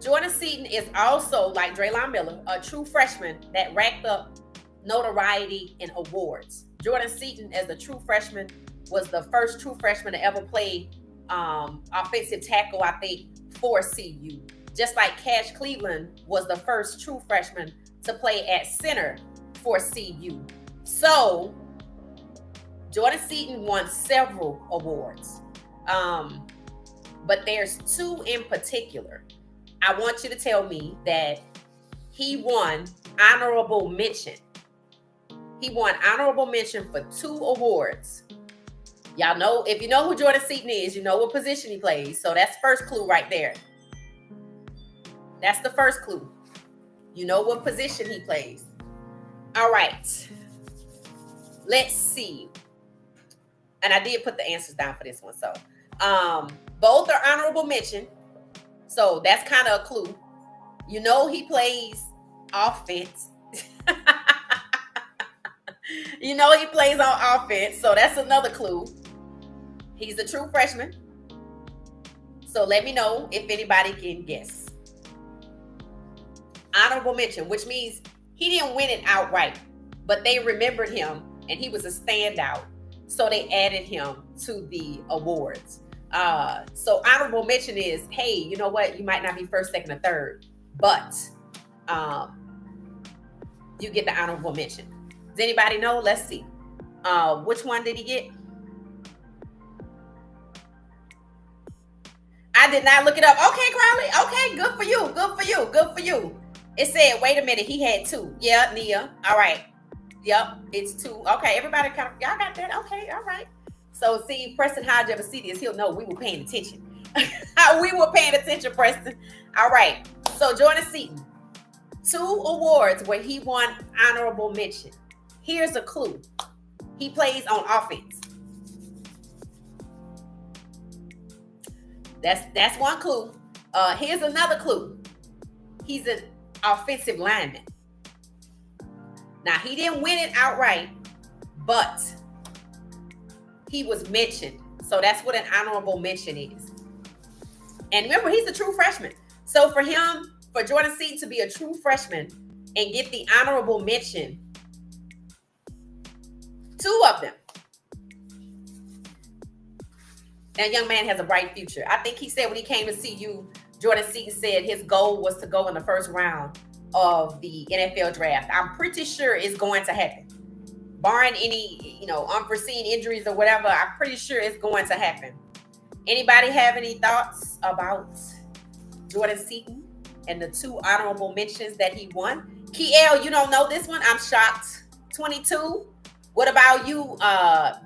Jordan Seaton is also, like Draylon Miller, a true freshman that racked up notoriety and awards. Jordan Seaton, as a true freshman, was the first true freshman to ever play offensive tackle, I think, for CU. Just like Cash Cleveland was the first true freshman to play at center for CU. So, Jordan Seaton won several awards. But there's 2 in particular. I want you to tell me that he won honorable mention. He won honorable mention for 2 awards. Y'all know, if you know who Jordan Seaton is, you know what position he plays. So that's first clue right there. That's the first clue. You know what position he plays. All right. Let's see. And I did put the answers down for this one. So both are honorable mention. So that's kind of a clue. You know he plays offense. You know he plays on offense. So that's another clue. He's a true freshman. So let me know if anybody can guess. Honorable mention, which means he didn't win it outright, but they remembered him and he was a standout. So they added him to the awards. So honorable mention is, hey, you know what? You might not be first, second, or third, but you get the honorable mention. Does anybody know? Let's see. Which one did he get? I did not look it up. Okay, Crowley. Okay, good for you. It said, wait a minute, he had 2. Yeah, Nia. All right. Yep, it's 2. Okay, everybody kind of, y'all got that? Okay, all right. So see, Preston Hodge ever see this, he'll know we were paying attention. We were paying attention, Preston. All right. So Jordan Seaton, 2 awards where he won honorable mention. Here's a clue. He plays on offense. That's one clue. Here's another clue. He's an offensive lineman. Now, he didn't win it outright, but he was mentioned. So that's what an honorable mention is. And remember, he's a true freshman. So for Jordan Seaton to be a true freshman and get the honorable mention, 2 of them. That young man has a bright future. I think he said when he came to CU, Jordan Seaton said his goal was to go in the first round of the NFL draft. I'm pretty sure it's going to happen. Barring any, unforeseen injuries or whatever, I'm pretty sure it's going to happen. Anybody have any thoughts about Jordan Seaton and the 2 honorable mentions that he won? Kiel, you don't know this one? I'm shocked. 22. What about you,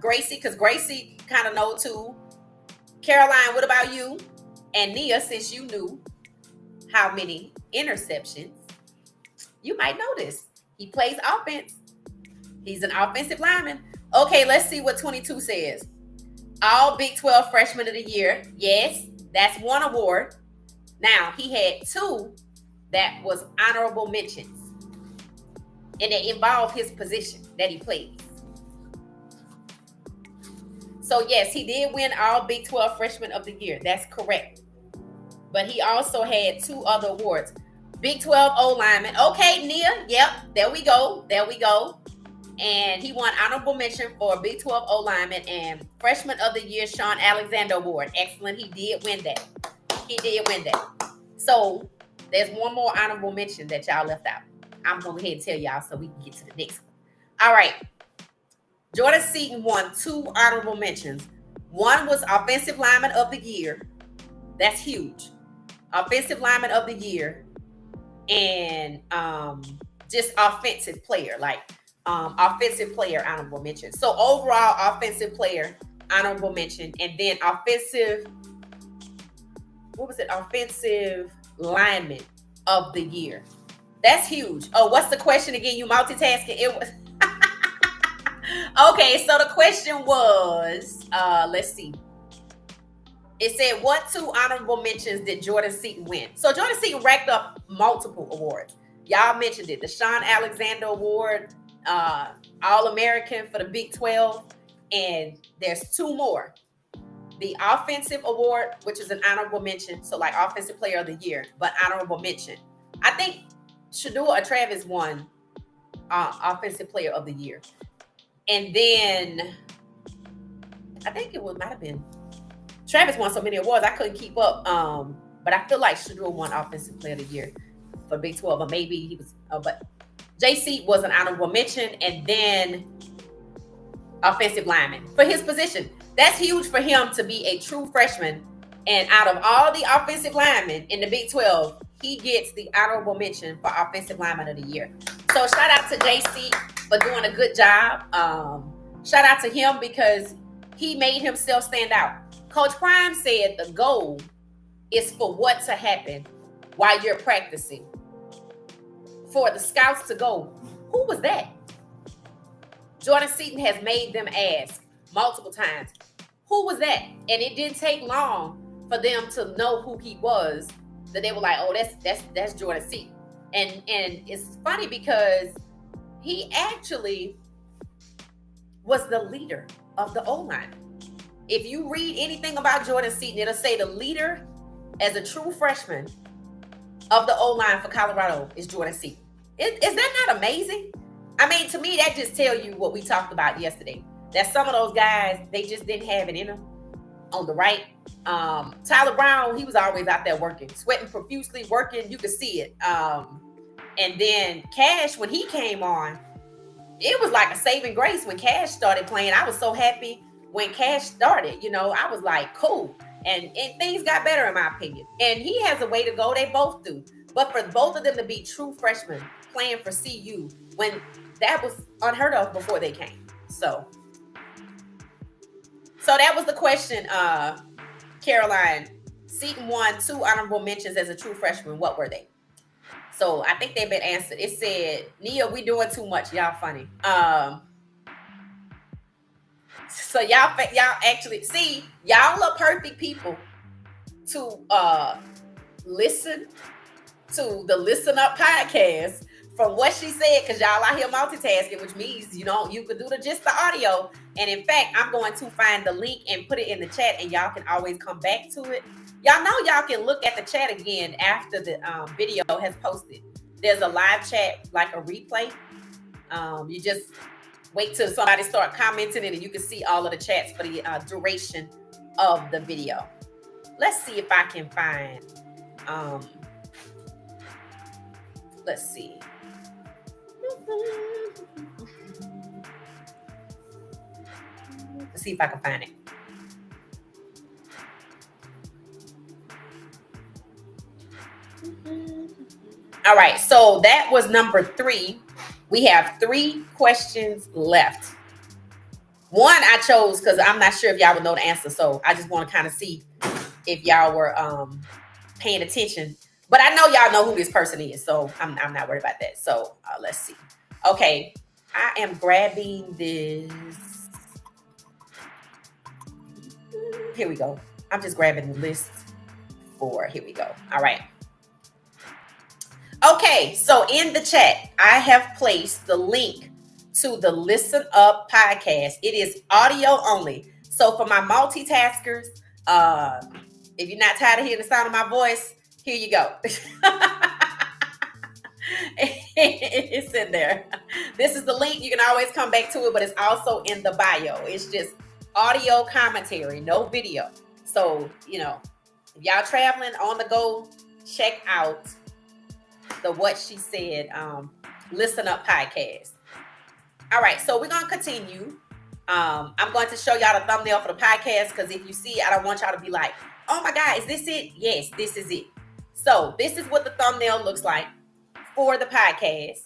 Gracie? Because Gracie kind of know too. Caroline, what about you? And Nia, since you knew how many interceptions, you might know this. He plays offense. He's an offensive lineman. Okay, let's see what 22 says. All Big 12 Freshman of the Year. Yes, that's 1 award. Now, he had 2 that was honorable mentions. And it involved his position that he plays. So, yes, he did win All Big 12 Freshman of the Year. That's correct. but he also had 2 other awards. Big 12 O lineman. Okay, Nia. Yep, there we go. There we go. And he won honorable mention for Big 12 O lineman and Freshman of the Year Sean Alexander Award. Excellent. He did win that. He did win that. So there's one more honorable mention that y'all left out. I'm going to go ahead and tell y'all so we can get to the next one. All right. Jordan Seaton won 2 honorable mentions. One was Offensive Lineman of the Year. That's huge. Offensive Lineman of the Year. And just offensive player, like offensive player honorable mention. So overall offensive player honorable mention, and then offensive lineman of the year. That's huge. Oh, what's the question again? You multitasking? It was okay. So the question was, let's see. It said, what 2 honorable mentions did Jordan Seaton win? So Jordan Seaton racked up multiple awards. Y'all mentioned it. The Sean Alexander Award, All-American for the Big 12. And there's 2 more. The Offensive Award, which is an honorable mention. So like Offensive Player of the Year, but honorable mention. I think Shedeur or Travis won Offensive Player of the Year. And then I think it might have been Travis won so many awards, I couldn't keep up. But I feel like Shedeur won Offensive Player of the Year for Big 12, or maybe he was, but JC was an honorable mention, and then offensive lineman for his position. That's huge for him to be a true freshman. And out of all the offensive linemen in the Big 12, he gets the honorable mention for Offensive Lineman of the Year. So shout out to JC for doing a good job. Shout out to him because he made himself stand out. Coach Prime said the goal is for what to happen while you're practicing. For the scouts to go, who was that? Jordan Seaton has made them ask multiple times, who was that? And it didn't take long for them to know who he was, that they were like, oh, that's Jordan Seaton. And it's funny because he actually was the leader of the O-line. If you read anything about Jordan Seaton, it'll say the leader as a true freshman of the O-line for Colorado is Jordan Seaton. Is that not amazing? I mean, to me, that just tells you what we talked about yesterday. That some of those guys, they just didn't have it in them. On the right, Tyler Brown, he was always out there working, sweating profusely, working. You could see it. And then Cash, when he came on, it was like a saving grace when Cash started playing. I was so happy when Cash started. You know, I was like, cool. And things got better in my opinion. And he has a way to go. They both do. But for both of them to be true freshmen playing for CU, when that was unheard of before they came. So that was the question, Caroline. Seaton won 2 honorable mentions as a true freshman. What were they? So I think they've been answered. It said, Nia, we doing too much. Y'all funny. So y'all actually see, y'all are perfect people to listen to the Listen Up podcast from what she said, because y'all out here multitasking, which means you could do just the audio. And in fact, I'm going to find the link and put it in the chat, and y'all can always come back to it. Y'all know y'all can look at the chat again after the video has posted. There's a live chat, like a replay. You just wait till somebody start commenting it, and you can see all of the chats for the duration of the video. Let's see if I can find. Let's see. Let's see if I can find it. All right, so that was number 3. We have 3 questions left. One I chose because I'm not sure if y'all would know the answer, so I just want to kind of see if y'all were paying attention. But I know y'all know who this person is, so I'm not worried about that. So let's see. Okay, I am grabbing this. Here we go. I'm just grabbing the list for, here we go. All right. Okay, so in the chat, I have placed the link to the Listen Up podcast. It is audio only. So for my multitaskers, If you're not tired of hearing the sound of my voice, here you go. It's in there. This is the link. You can always come back to it, but it's also in the bio. It's just audio commentary, no video. So, if y'all traveling on the go, check out the What She Said Listen Up podcast. All right, so we're going to continue. I'm going to show y'all the thumbnail for the podcast because if you see, I don't want y'all to be like, oh my God, is this it? Yes, this is it. So this is what the thumbnail looks like for the podcast.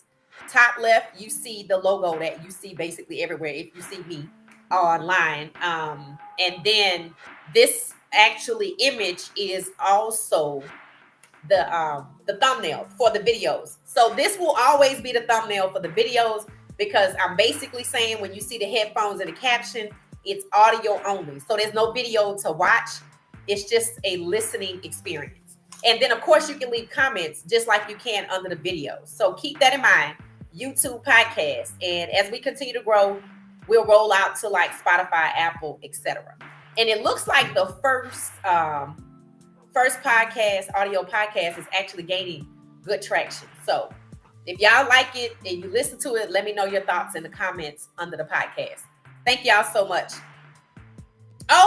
Top left, you see the logo that you see basically everywhere if you see me online. And then this actually image is also the thumbnail for the videos. So this will always be the thumbnail for the videos because I'm basically saying when you see the headphones and the caption, it's audio only. So there's no video to watch. It's just a listening experience. And then, of course, you can leave comments just like you can under the video. So keep that in mind. YouTube podcast. And as we continue to grow, we'll roll out to like Spotify, Apple, etc. And it looks like the first podcast, audio podcast, is actually gaining good traction. So if y'all like it and you listen to it, let me know your thoughts in the comments under the podcast. Thank y'all so much.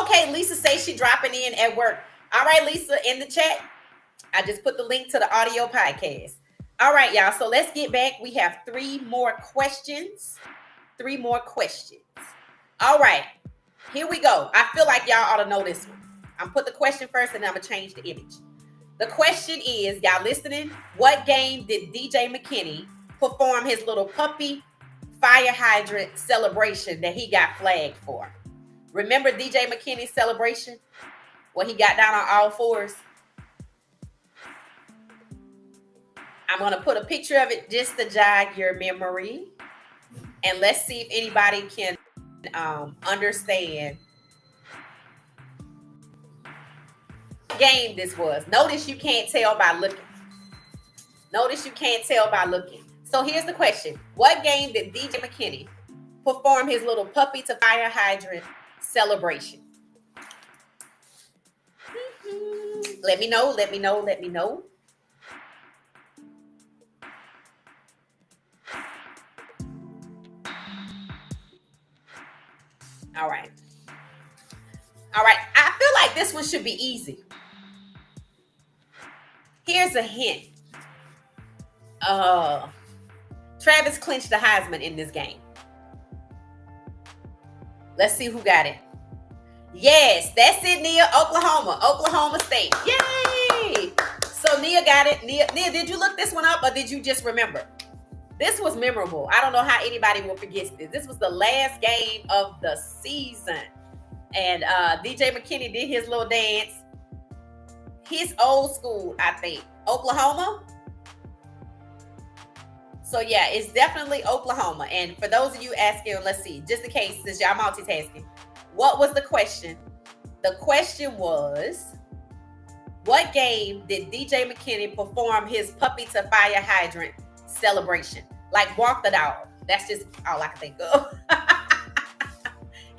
Okay, Lisa says she dropping in at work. All right, Lisa, in the chat, I just put the link to the audio podcast. All right, y'all. So let's get back. We have 3 more questions. 3 more questions. All right, here we go. I feel like y'all ought to know this one. I'm put the question first and then I'm going to change the image. The question is, y'all listening? What game did DJ McKinney perform his little puppy fire hydrant celebration that he got flagged for? Remember DJ McKinney's celebration where he got down on all fours? I'm going to put a picture of it just to jog your memory. And let's see if anybody can understand what game this was. Notice you can't tell by looking. So here's the question. What game did DJ McKinney perform his little puppy to fire hydrant celebration? Let me know. All right. I feel like this one should be easy. Here's a hint. Travis clinched the Heisman in this game. Let's see who got it. Yes, that's it, Nia. Oklahoma State. Yay! So Nia got it. Nia, did you look this one up or did you just remember? This was memorable. I don't know how anybody will forget this. This was the last game of the season. And DJ McKinney did his little dance. His old school, I think. Oklahoma. So yeah, it's definitely Oklahoma. And for those of you asking, let's see, just in case, since y'all multitasking, what was the question? The question was, what game did DJ McKinney perform his puppy to fire hydrant celebration? Like walk the dog. That's just all I can think of.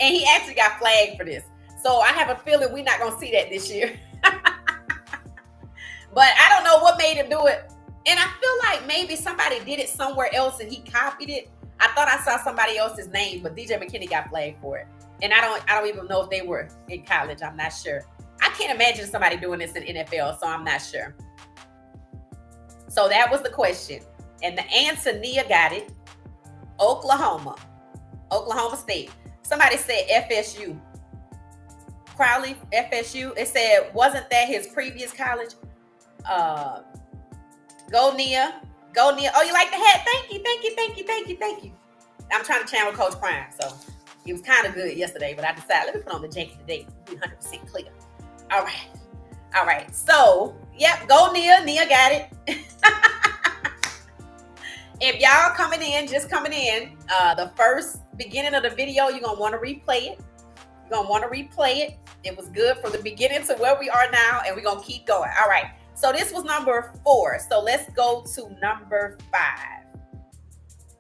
And he actually got flagged for this. So I have a feeling we're not going to see that this year. But I don't know what made him do it. And I feel like maybe somebody did it somewhere else and he copied it. I thought I saw somebody else's name, but DJ McKinney got flagged for it. And I don't even know if they were in college. I'm not sure. I can't imagine somebody doing this in NFL, so I'm not sure. So that was the question. And the answer, Nia got it. Oklahoma State. Somebody said FSU. Crowley, FSU. It said, wasn't that his previous college? Go Nia. Oh, you like the hat? Thank you. I'm trying to channel Coach Prime, so it was kind of good yesterday, but I decided, let me put on the jacket today to be 100% clear. All right. So, yep, go Nia. Nia got it. If y'all coming in, the first beginning of the video, you're going to want to replay it. It was good from the beginning to where we are now, and we're going to keep going. All right. So this was number 4. So let's go to number 5.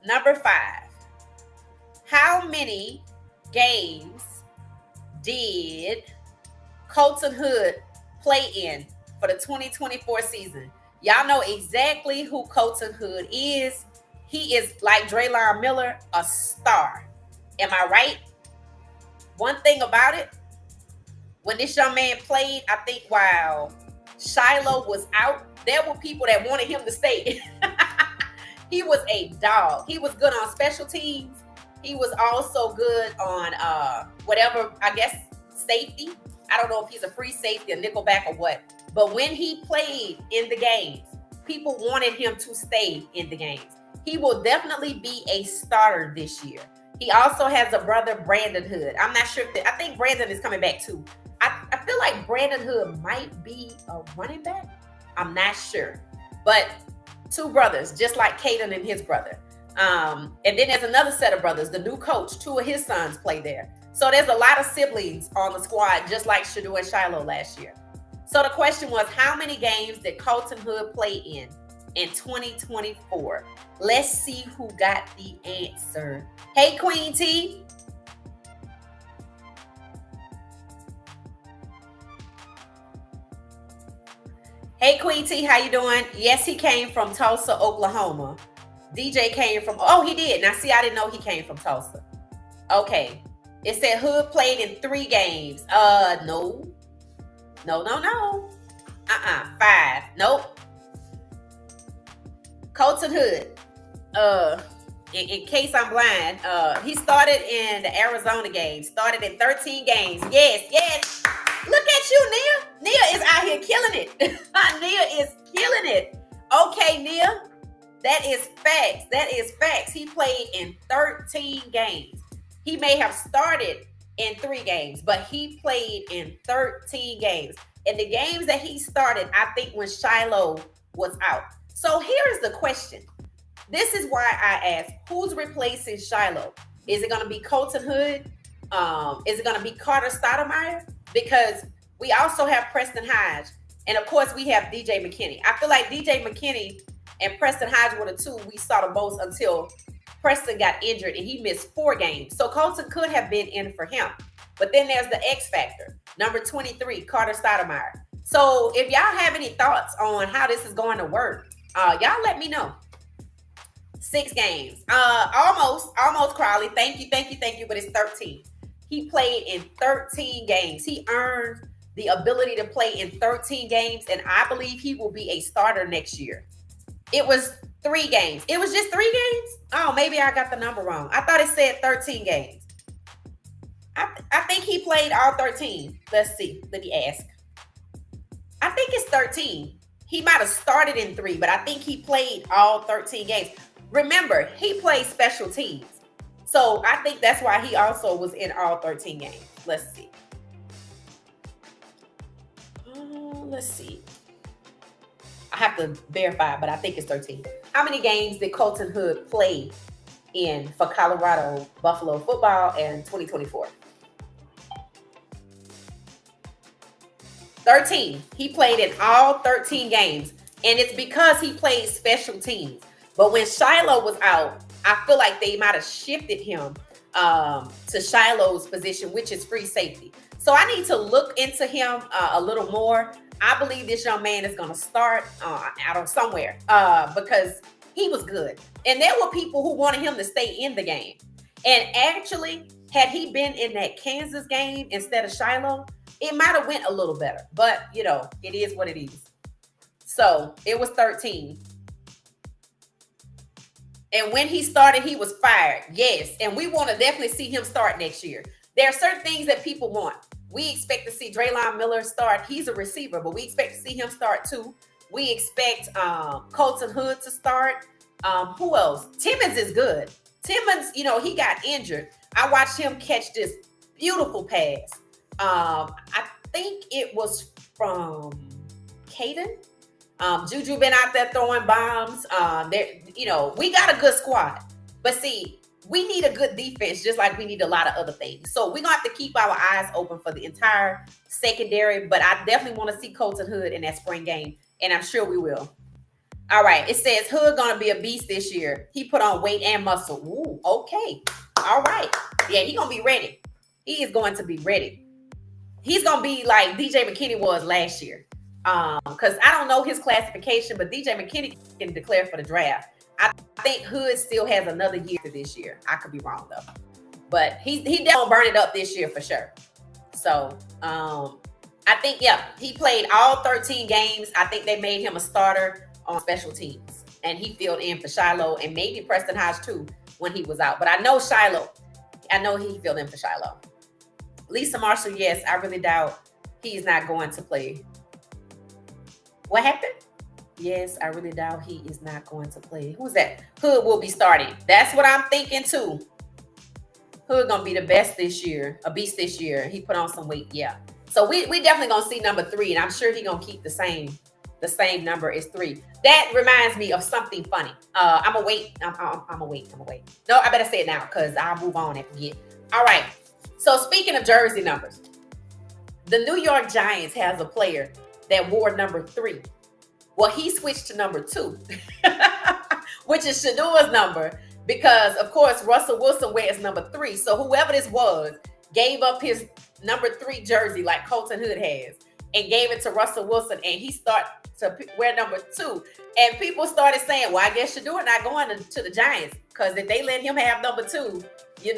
Number 5. How many games did Colton Hood play in for the 2024 season. Y'all know exactly who Colton Hood is. He is, like Draylon Miller, a star. Am I right? One thing about it, when this young man played, I think while Shiloh was out, there were people that wanted him to stay. He was a dog. He was good on special teams. He was also good on whatever, I guess, safety. I don't know if he's a free safety, a nickelback, or what. But when he played in the games, people wanted him to stay in the games. He will definitely be a starter this year. He also has a brother, Brandon Hood. I'm not sure if I think Brandon is coming back too. I feel like Brandon Hood might be a running back. I'm not sure. But two brothers, just like Caden and his brother. And then there's another set of brothers, the new coach, two of his sons play there. So there's a lot of siblings on the squad, just like Shadu and Shiloh last year. So the question was, how many games did Colton Hood play in 2024? Let's see who got the answer. Hey, Queen T. Hey, Queen T, how you doing? Yes, he came from Tulsa, Oklahoma. DJ came from, oh, he did. Now, see, I didn't know he came from Tulsa. Okay. It said Hood played in 3 games. No. 5. Nope. Colton Hood. In case I'm blind, he started in the Arizona game. Started in 13 games. Yes. Look at you, Nia. Nia is out here killing it. Nia is killing it. Okay, Nia. That is facts. He played in 13 games. He may have started in 3 games, but he played in 13 games. And the games that he started, I think when Shiloh was out. So here's the question. This is why I asked, who's replacing Shiloh? Is it going to be Colton Hood? Is it going to be Carter Stoudemire? Because we also have Preston Hodge. And of course, we have DJ McKinney. I feel like DJ McKinney and Preston Hodge were the two we saw the most until Preston got injured and he missed 4 games. So Colton could have been in for him. But then there's the X factor, number 23, Carter Stoudemire. So if y'all have any thoughts on how this is going to work, y'all let me know. 6 games. Almost Crowley. Thank you, but it's 13. He played in 13 games. He earned the ability to play in 13 games, and I believe he will be a starter next year. It was 3 games. It was just 3 games? Oh, maybe I got the number wrong. I thought it said 13 games. I think he played all 13. Let's see. Let me ask. I think it's 13. He might have started in 3, but I think he played all 13 games. Remember, he played special teams. So I think that's why he also was in all 13 games. Let's see. Let's see. I have to verify, but I think it's 13. How many games did Colton Hood play in for Colorado Buffalo football in 2024? 13. He played in all 13 games, and it's because he played special teams. But when Shiloh was out, I feel like they might have shifted him to Shiloh's position, which is free safety. So I need to look into him a little more. I believe this young man is going to start out of somewhere because he was good. And there were people who wanted him to stay in the game. And actually, had he been in that Kansas game instead of Shiloh, it might have went a little better. But, you know, it is what it is. So it was 13. And when he started, he was fired. Yes. And we want to definitely see him start next year. There are certain things that people want. We expect to see Draylon Miller start. He's a receiver, but we expect to see him start too. We expect Colton Hood to start. Who else? Timmons is good. Timmons, you know, he got injured. I watched him catch this beautiful pass. I think it was from Caden. Juju been out there throwing bombs. You know, we got a good squad. But see, we need a good defense, just like we need a lot of other things. So we're going to have to keep our eyes open for the entire secondary. But I definitely want to see Colton Hood in that spring game. And I'm sure we will. All right. It says Hood going to be a beast this year. He put on weight and muscle. Ooh, okay. All right. Yeah, he's going to be ready. He is going to be ready. he's gonna be like DJ McKinney was last year. Because I don't know his classification, but DJ McKinney can declare for the draft. I think Hood still has another year this year. I could be wrong though, but he definitely burn it up this year for sure. So I think he played all 13 games. I think they made him a starter on special teams, and he filled in for Shiloh and maybe Preston Hodge too when he was out. But I know Shiloh. I know he filled in for Shiloh. Lisa Marshall, yes, I really doubt he's not going to play. What happened? Yes, I really doubt he is not going to play. Who's that? Hood will be starting. That's what I'm thinking too. Hood gonna be the best this year, a beast this year. He put on some weight, yeah. So we definitely gonna see number 3, and I'm sure he gonna keep the same number as 3. That reminds me of something funny. I'm gonna wait. I'm gonna wait. No, I better say it now because I'll move on and forget. All right. So speaking of jersey numbers, the New York Giants has a player that wore number 3. Well, he switched to number 2, which is Shadeur's number, because of course Russell Wilson wears number 3. So whoever this was gave up his number 3 jersey like Colton Hood has and gave it to Russell Wilson, and he started to wear number 2. And people started saying, well, I guess Shedeur not going to the Giants, because if they let him have number 2, he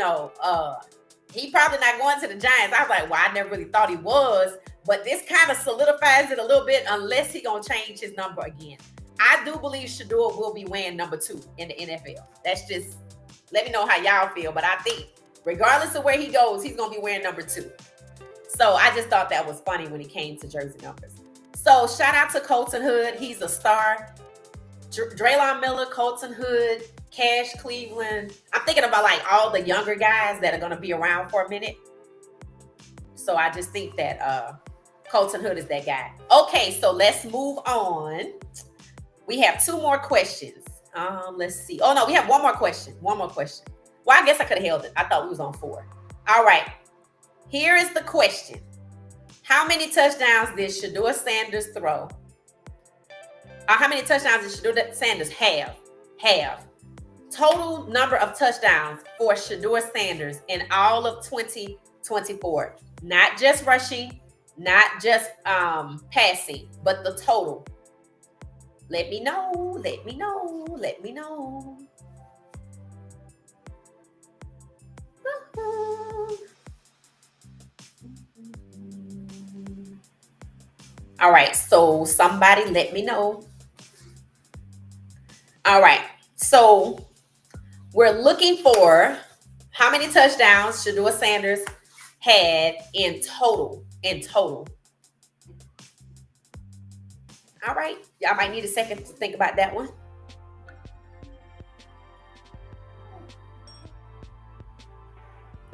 probably not going to the Giants. I was like, well, I never really thought he was, but this kind of solidifies it a little bit, unless he gonna change his number again. I do believe Shedeur will be wearing number 2 in the NFL. That's just, let me know how y'all feel, but I think regardless of where he goes, he's gonna be wearing number 2. So I just thought that was funny when it came to jersey numbers. So shout out to Colton Hood. He's a star. Draylon Miller, Colton Hood, Cash Cleveland. I'm thinking about like all the younger guys that are going to be around for a minute. So I just think that Colton Hood is that guy. Okay, so let's move on. We have 2 more questions. Let's see. Oh no, we have one more question. Well, I guess I could have held it. I thought we was on 4. All right. Here is the question. How many touchdowns did Shedeur Sanders throw? How many touchdowns did Shedeur Sanders have? Total number of touchdowns for Shedeur Sanders in all of 2024. Not just rushing, not just passing, but the total. Let me know. All right, so somebody let me know. All right, so we're looking for how many touchdowns Shedeur Sanders had in total. All right, y'all might need a second to think about that one.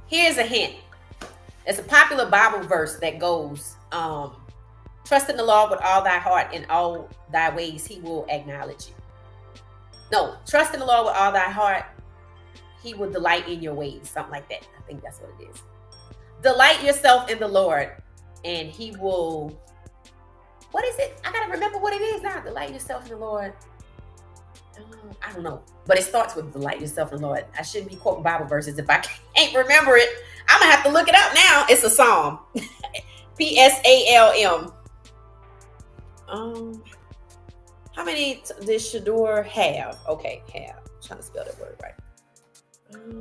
Here's a hint. It's a popular Bible verse that goes, trust in the Lord with all thy heart and all thy ways, he will acknowledge you. No, trust in the Lord with all thy heart, he will delight in your ways. Something like that. I think that's what it is. Delight yourself in the Lord, and he will... What is it? I gotta remember what it is now. Delight yourself in the Lord. I don't know. But it starts with delight yourself in the Lord. I shouldn't be quoting Bible verses if I can't remember it. I'm gonna have to look it up now. It's a psalm. Psalm. How many did Shedeur have? Okay, have. I'm trying to spell that word right.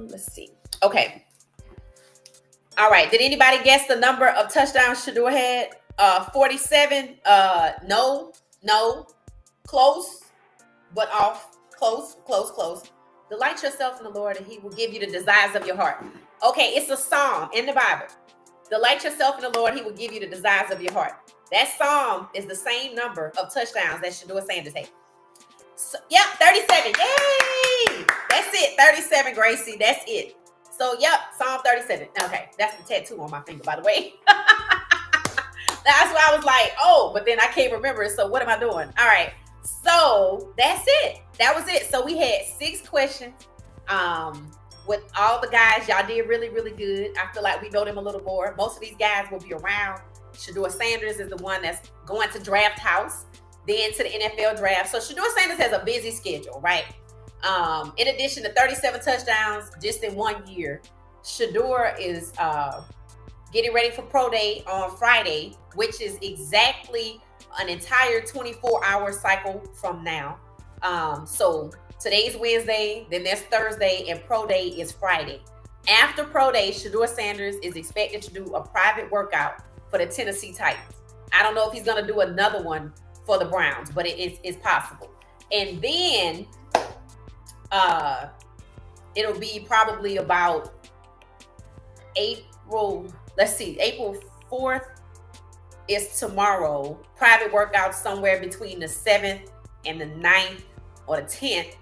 Let's see. Okay. All right. Did anybody guess the number of touchdowns Shedeur had? 47. No. Close, but off. Close. Delight yourself in the Lord, and he will give you the desires of your heart. Okay, it's a psalm in the Bible. Delight yourself in the Lord, he will give you the desires of your heart. That psalm is the same number of touchdowns that Shedeur Sanders had. So, yep, 37. Yay! That's it. 37, Gracie. That's it. So, yep, Psalm 37. Okay, that's the tattoo on my finger, by the way. That's why I was like, oh, but then I can't remember it. So what am I doing? All right. So that's it. That was it. So we had 6 questions. With all the guys, y'all did really, really good. I feel like we know them a little more. Most of these guys will be around. Shedeur Sanders is the one that's going to Draft House, then to the NFL draft. So Shedeur Sanders has a busy schedule, right? In addition to 37 touchdowns just in 1 year, Shedeur is getting ready for pro day on Friday, which is exactly an entire 24-hour cycle from now. So today's Wednesday, then there's Thursday, and pro day is Friday. After pro day, Shedeur Sanders is expected to do a private workout for the Tennessee Titans. I don't know if he's going to do another one for the Browns, but it's possible. And then it'll be probably about April 4th is tomorrow. Private workouts somewhere between the 7th and the 9th or the 10th.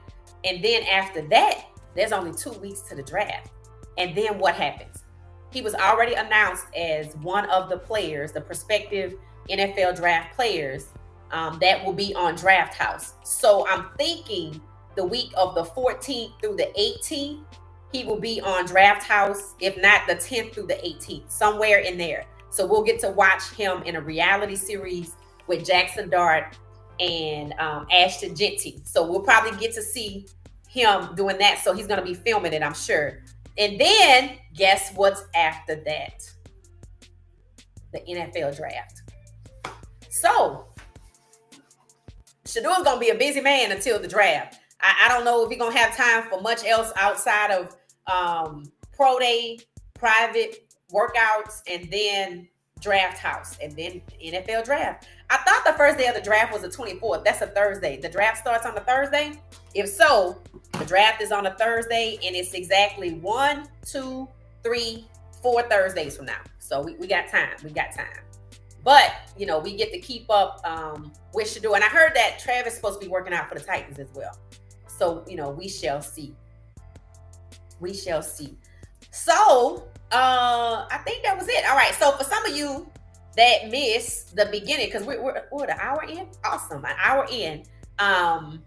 And then after that, there's only 2 weeks to the draft. And then what happens? He was already announced as one of the players, the prospective NFL draft players that will be on Draft House. So I'm thinking the week of the 14th through the 18th, he will be on Draft House, if not the 10th through the 18th, somewhere in there. So we'll get to watch him in a reality series with Jackson Dart and Ashton Jeanty. So we'll probably get to see him doing that. So he's going to be filming it, I'm sure. And then guess what's after that? The NFL draft. So Shedeur's going to be a busy man until the draft. I don't know if he's going to have time for much else outside of pro day, private workouts, and then Draft House, and then NFL draft. I thought the first day of the draft was the 24th. That's a Thursday. The draft starts on the Thursday. If so, the draft is on a Thursday, and it's exactly 1, 2, 3, 4 Thursdays from now. So we got time. We got time. But, you know, we get to keep up with Shedeur. And I heard that Travis is supposed to be working out for the Titans as well. So, you know, we shall see. We shall see. So, I think that was it. All right. So for some of you that missed the beginning, because we're an hour in. Awesome. An hour in. Our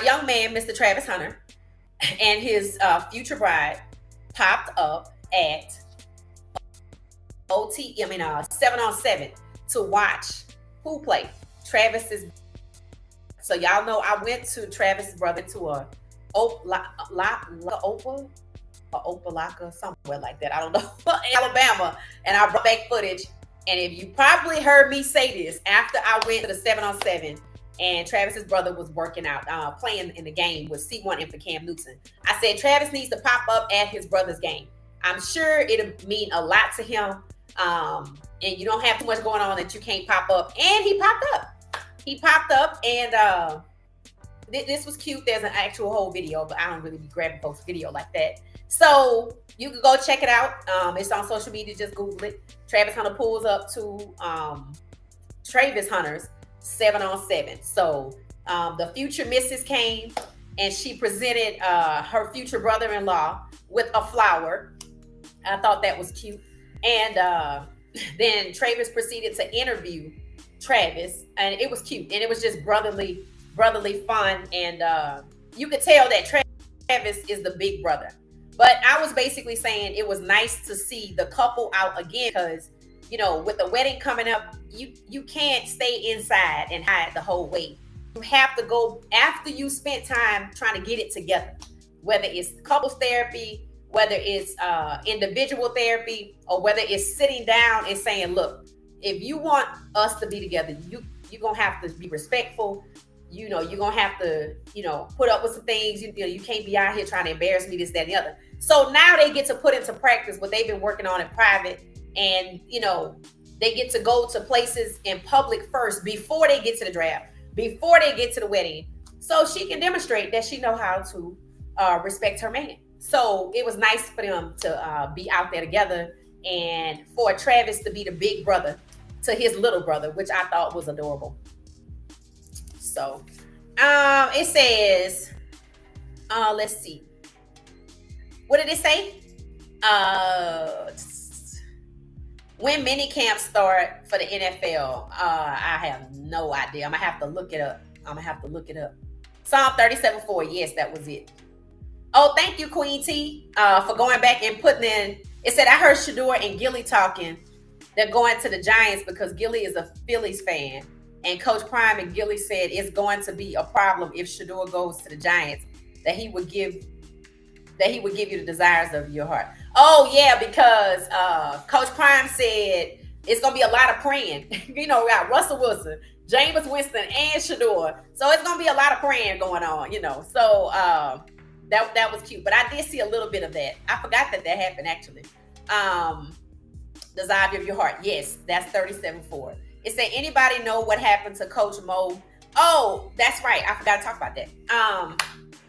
young man, Mr. Travis Hunter, and his future bride popped up at 7-on-7 to watch who play Travis's. So y'all know I went to Travis's brother to a Opelika, somewhere like that. I don't know, Alabama, and I brought back footage. And if you probably heard me say this after I went to the 7-on-7, and Travis's brother was working out, playing in the game with C1 and for Cam Newton, I said Travis needs to pop up at his brother's game. I'm sure it'll mean a lot to him. And you don't have too much going on that you can't pop up. And he popped up. He popped up, and this was cute. There's an actual whole video, but I don't really be grabbing folks' video like that. So you can go check it out. It's on social media. Just Google it. Travis Hunter pulls up to Travis Hunter's 7-on-7. So the future missus came, and she presented her future brother-in-law with a flower. I thought that was cute. And then Travis proceeded to interview Travis, and it was cute, and it was just brotherly fun. And you could tell that Travis is the big brother. But I was basically saying it was nice to see the couple out again, because, you know, with the wedding coming up, you can't stay inside and hide the whole way. You have to go after you spent time trying to get it together, whether it's couples therapy, whether it's individual therapy, or whether it's sitting down and saying, look, if you want us to be together, you're going to have to be respectful. You know, you're going to have to, you know, put up with some things. You know, you can't be out here trying to embarrass me, this, that, and the other. So now they get to put into practice what they've been working on in private. And, you know, they get to go to places in public first before they get to the draft, before they get to the wedding. So she can demonstrate that she know how to respect her man. So it was nice for them to be out there together, and for Travis to be the big brother to his little brother, which I thought was adorable. So it says, let's see. What did it say? When mini camps start for the NFL? I have no idea. I'm gonna have to look it up. Psalm 37:4. Yes, that was it. Oh, thank you, Queen T, for going back and putting in. It said, I heard Shedeur and Gilly talking. They're going to the Giants because Gilly is a Phillies fan. And Coach Prime and Gilly said it's going to be a problem if Shedeur goes to the Giants, that he would give you the desires of your heart. Oh yeah, because Coach Prime said it's gonna be a lot of praying. We got Russell Wilson, Jameis Winston, and Shador, so it's gonna be a lot of praying going on. So that was cute. But I did see a little bit of that. I forgot that happened actually. Desire of your heart. Yes, that's 37-4. It said, anybody know what happened to Coach Mo? Oh, that's right. I forgot to talk about that.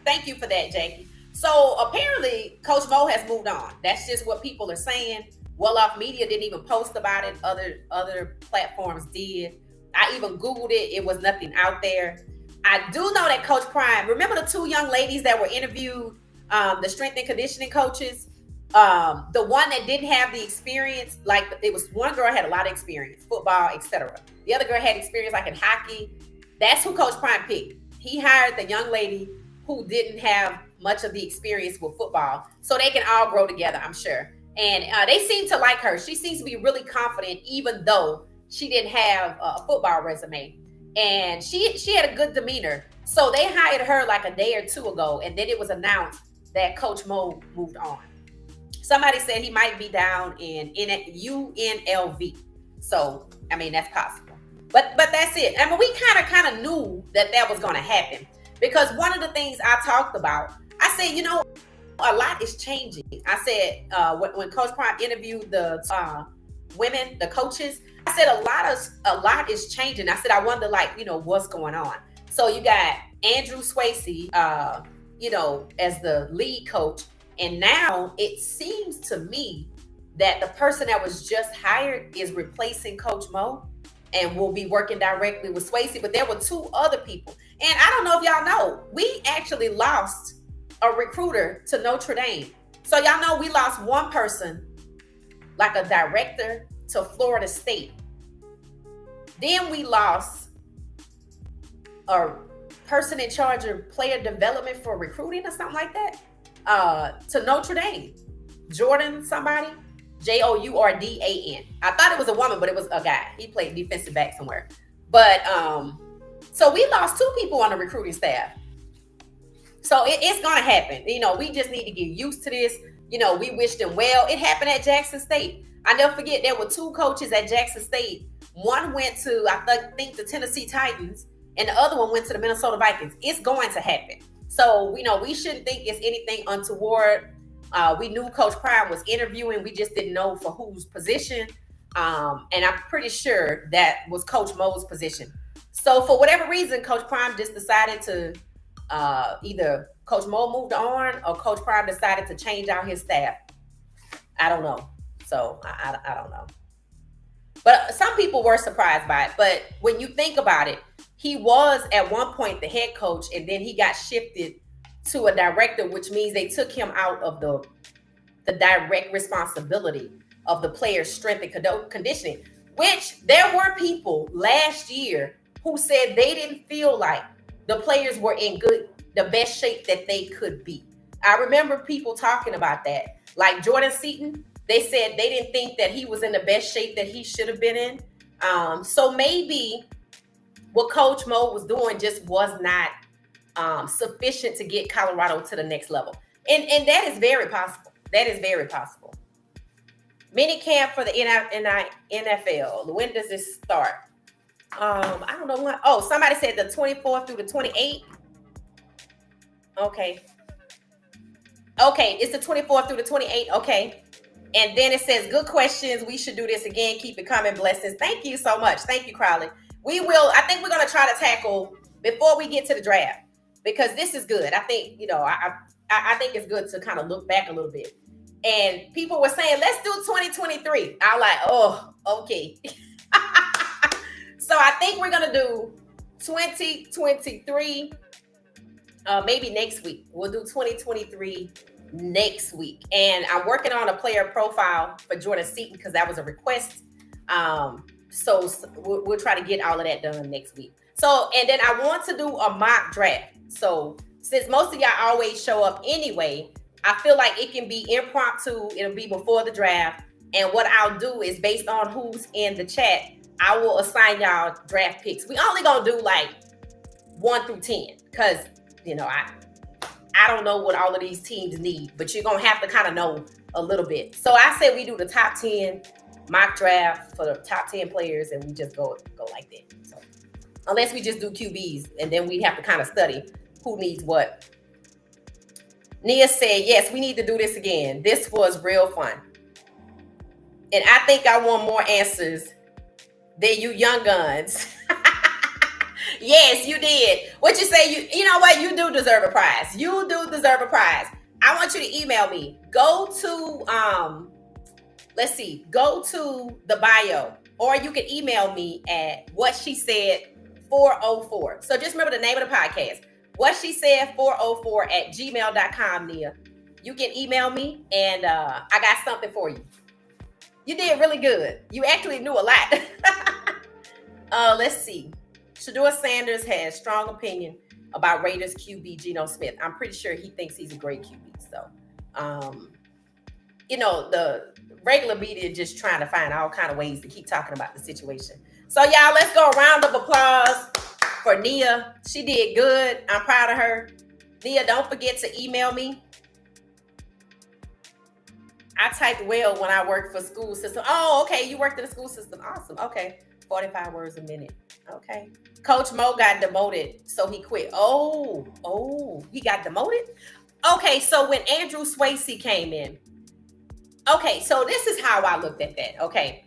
Thank you for that, Jackie. So apparently, Coach Mo has moved on. That's just what people are saying. Well Off Media didn't even post about it. Other platforms did. I even Googled it. It was nothing out there. I do know that Coach Prime, remember the two young ladies that were interviewed, the strength and conditioning coaches? The one that didn't have the experience, like it was one girl had a lot of experience, football, etc. The other girl had experience like in hockey. That's who Coach Prime picked. He hired the young lady who didn't have much of the experience with football, so they can all grow together, I'm sure. And they seem to like her. She seems to be really confident, even though she didn't have a football resume. And she had a good demeanor. So they hired her like a day or two ago, and then it was announced that Coach Mo moved on. Somebody said he might be down in UNLV. So, I mean, that's possible. But that's it. I mean, we kind of knew that was going to happen, because one of the things I talked about, I said, a lot is changing. I said when Coach Prime interviewed the women, the coaches, I said a lot is changing. I said, I wonder, what's going on. So you got Andrew Swayze, as the lead coach. And now it seems to me that the person that was just hired is replacing Coach Mo and will be working directly with Swayze. But there were two other people. And I don't know if y'all know, we actually lost a recruiter to Notre Dame. So y'all know we lost one person, like a director, to Florida State. Then we lost a person in charge of player development for recruiting or something like that. To Notre Dame, Jordan somebody, Jourdan. I thought it was a woman, but it was a guy. He played defensive back somewhere. But so we lost two people on the recruiting staff. So it's gonna happen. We just need to get used to this. We wish them well. It happened at Jackson State. I never forget, there were two coaches at Jackson State. One went to, I think, the Tennessee Titans, and the other one went to the Minnesota Vikings. It's going to happen. So, we shouldn't think it's anything untoward. We knew Coach Prime was interviewing. We just didn't know for whose position. And I'm pretty sure that was Coach Mo's position. So, for whatever reason, Coach Prime just decided to either Coach Mo moved on or Coach Prime decided to change out his staff. I don't know. So, I don't know. But some people were surprised by it. But when you think about it, he was at one point the head coach, and then he got shifted to a director, which means they took him out of the direct responsibility of the player's strength and conditioning, which there were people last year who said they didn't feel like the players were in the best shape that they could be. I remember people talking about that. Like Jordan Seaton, they said they didn't think that he was in the best shape that he should have been in. So maybe what Coach Mo was doing just was not sufficient to get Colorado to the next level. And that is very possible. That is very possible. Mini camp for the NFL. When does this start? I don't know when. Oh, somebody said the 24th through the 28th. Okay, it's the 24th through the 28th. Okay. And then it says, good questions. We should do this again. Keep it coming. Blessings. Thank you so much. Thank you, Crowley. I think we're going to try to tackle before we get to the draft, because this is good. I think, I think it's good to kind of look back a little bit. And people were saying, let's do 2023. I'm like, oh, okay. So I think we're going to do 2023 maybe next week. We'll do 2023 next week. And I'm working on a player profile for Jordan Seaton because that was a request. So we'll try to get all of that done next week. So, and then I want to do a mock draft. So since most of y'all always show up anyway, I feel like it can be impromptu. It'll be before the draft. And what I'll do is, based on who's in the chat, I will assign y'all draft picks. We only gonna do like 1 through 10 because, I don't know what all of these teams need, but you're gonna have to kind of know a little bit. So I said we do the top 10 mock draft for the top 10 players, and we just go like that. So unless we just do QBs, and then we'd have to kind of study who needs what. Nia said, yes, we need to do this again. This was real fun. And I think I want more answers than you young guns. Yes, you did. What you say, you know what? You do deserve a prize. You do deserve a prize. I want you to email me. Go to, let's see, go to the bio, or you can email me at what she said 404. So just remember the name of the podcast. What she said 404 at gmail.com, Nia. You can email me, and I got something for you. You did really good. You actually knew a lot. Let's see. Shedeur Sanders has strong opinion about Raiders QB Geno Smith. I'm pretty sure he thinks he's a great QB. So, you know, the regular media just trying to find all kind of ways to keep talking about the situation. So, y'all, let's go a round of applause for Nia. She did good. I'm proud of her. Nia, don't forget to email me. I typed well when I worked for school system. Oh, okay. You worked in the school system. Awesome. Okay. 45 words a minute. Okay. Coach Mo got demoted, so he quit. Oh, he got demoted? Okay, so when Andrew Swayze came in. Okay, so this is how I looked at that. Okay.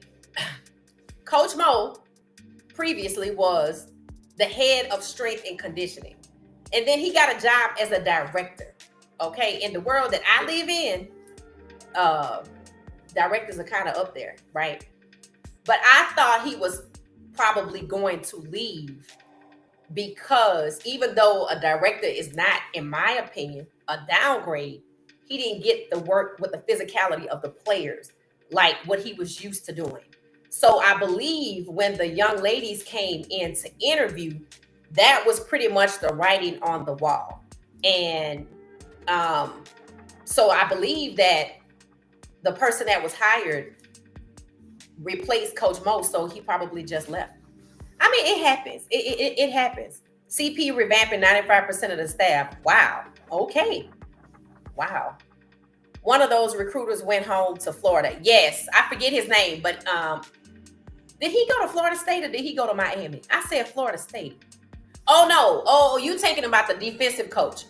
Coach Mo previously was the head of strength and conditioning. And then he got a job as a director. Okay. In the world that I live in, directors are kind of up there, right? But I thought he was probably going to leave because even though a director is not, in my opinion, a downgrade, he didn't get the work with the physicality of the players like what he was used to doing. So I believe when the young ladies came in to interview, that was pretty much the writing on the wall. And so I believe that the person that was hired replaced Coach Mo, so he probably just left. I mean, it happens. It happens. CP revamping 95% of the staff. Wow. Okay. Wow. One of those recruiters went home to Florida. Yes, I forget his name, but did he go to Florida State or did he go to Miami? I said Florida State. Oh no. Oh, you taking about the defensive coach.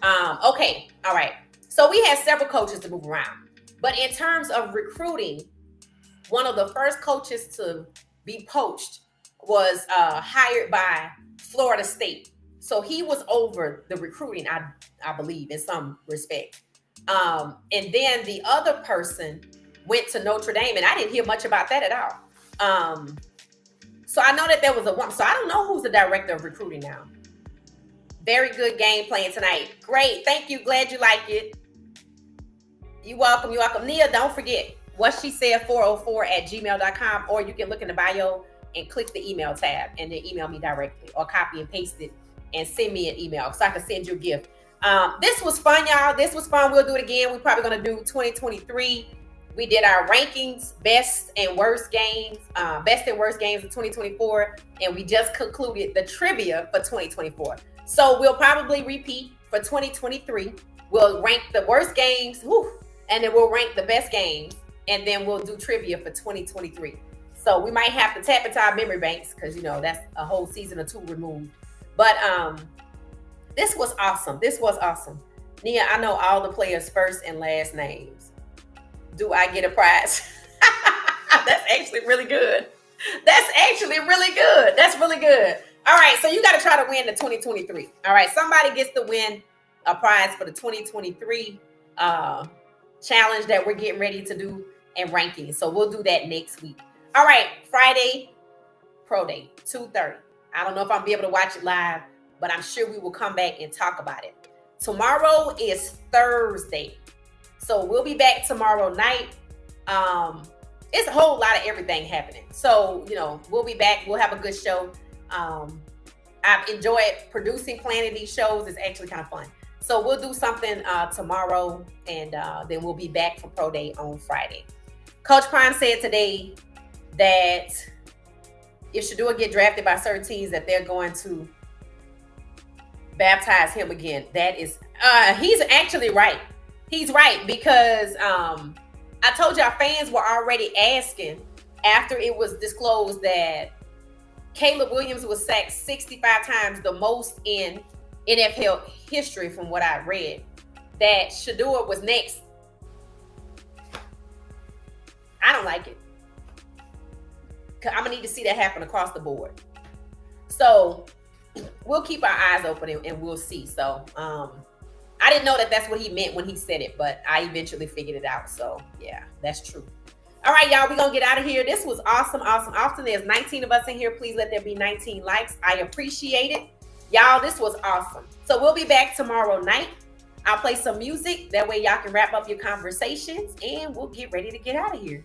Okay. All right. So we had several coaches to move around. But in terms of recruiting, one of the first coaches to be poached was hired by Florida State. So he was over the recruiting, I believe, in some respect. And then the other person went to Notre Dame, and I didn't hear much about that at all. So I know that there was a woman. So I don't know who's the director of recruiting now. Very good game playing tonight. Great. Thank you. Glad you like it. You're welcome. You're welcome. Nia, don't forget what she said 404 at gmail.com, or you can look in the bio and click the email tab and then email me directly or copy and paste it and send me an email so I can send you a gift. This was fun, y'all. This was fun. We'll do it again. We're probably going to do 2023. We did our rankings, best and worst games of 2024. And we just concluded the trivia for 2024. So we'll probably repeat for 2023. We'll rank the worst games, and then we'll rank the best games. And then we'll do trivia for 2023. So we might have to tap into our memory banks because, you know, that's a whole season or two removed. But this was awesome. This was awesome. Nia, I know all the players' first and last names. Do I get a prize? That's actually really good. That's actually really good. That's really good. All right. So you got to try to win the 2023. All right. Somebody gets to win a prize for the 2023 challenge that we're getting ready to do and ranking. So we'll do that next week. All right. Friday, Pro Day, 2:30. I don't know if I'll be able to watch it live, but I'm sure we will come back and talk about it. Tomorrow is Thursday. So we'll be back tomorrow night. It's a whole lot of everything happening. So, you know, we'll be back. We'll have a good show. I've enjoyed producing, planning these shows. It's actually kind of fun. So we'll do something tomorrow, and then we'll be back for Pro Day on Friday. Coach Prime said today that if Shedeur get drafted by certain teams, that they're going to baptize him again. That is, he's actually right. He's right because I I told y'all fans were already asking after it was disclosed that Caleb Williams was sacked 65 times, the most in NFL history, from what I read, that Shedeur was next. I don't like it. I'm gonna need to see that happen across the board. So we'll keep our eyes open and we'll see. So I didn't know that that's what he meant when he said it, but I eventually figured it out. So yeah, that's true. All right, y'all, we're gonna get out of here. This was awesome. Often there's 19 of us in here. Please let there be 19 likes. I appreciate it. Y'all, this was awesome. So we'll be back tomorrow night. I'll play some music. That way y'all can wrap up your conversations and we'll get ready to get out of here.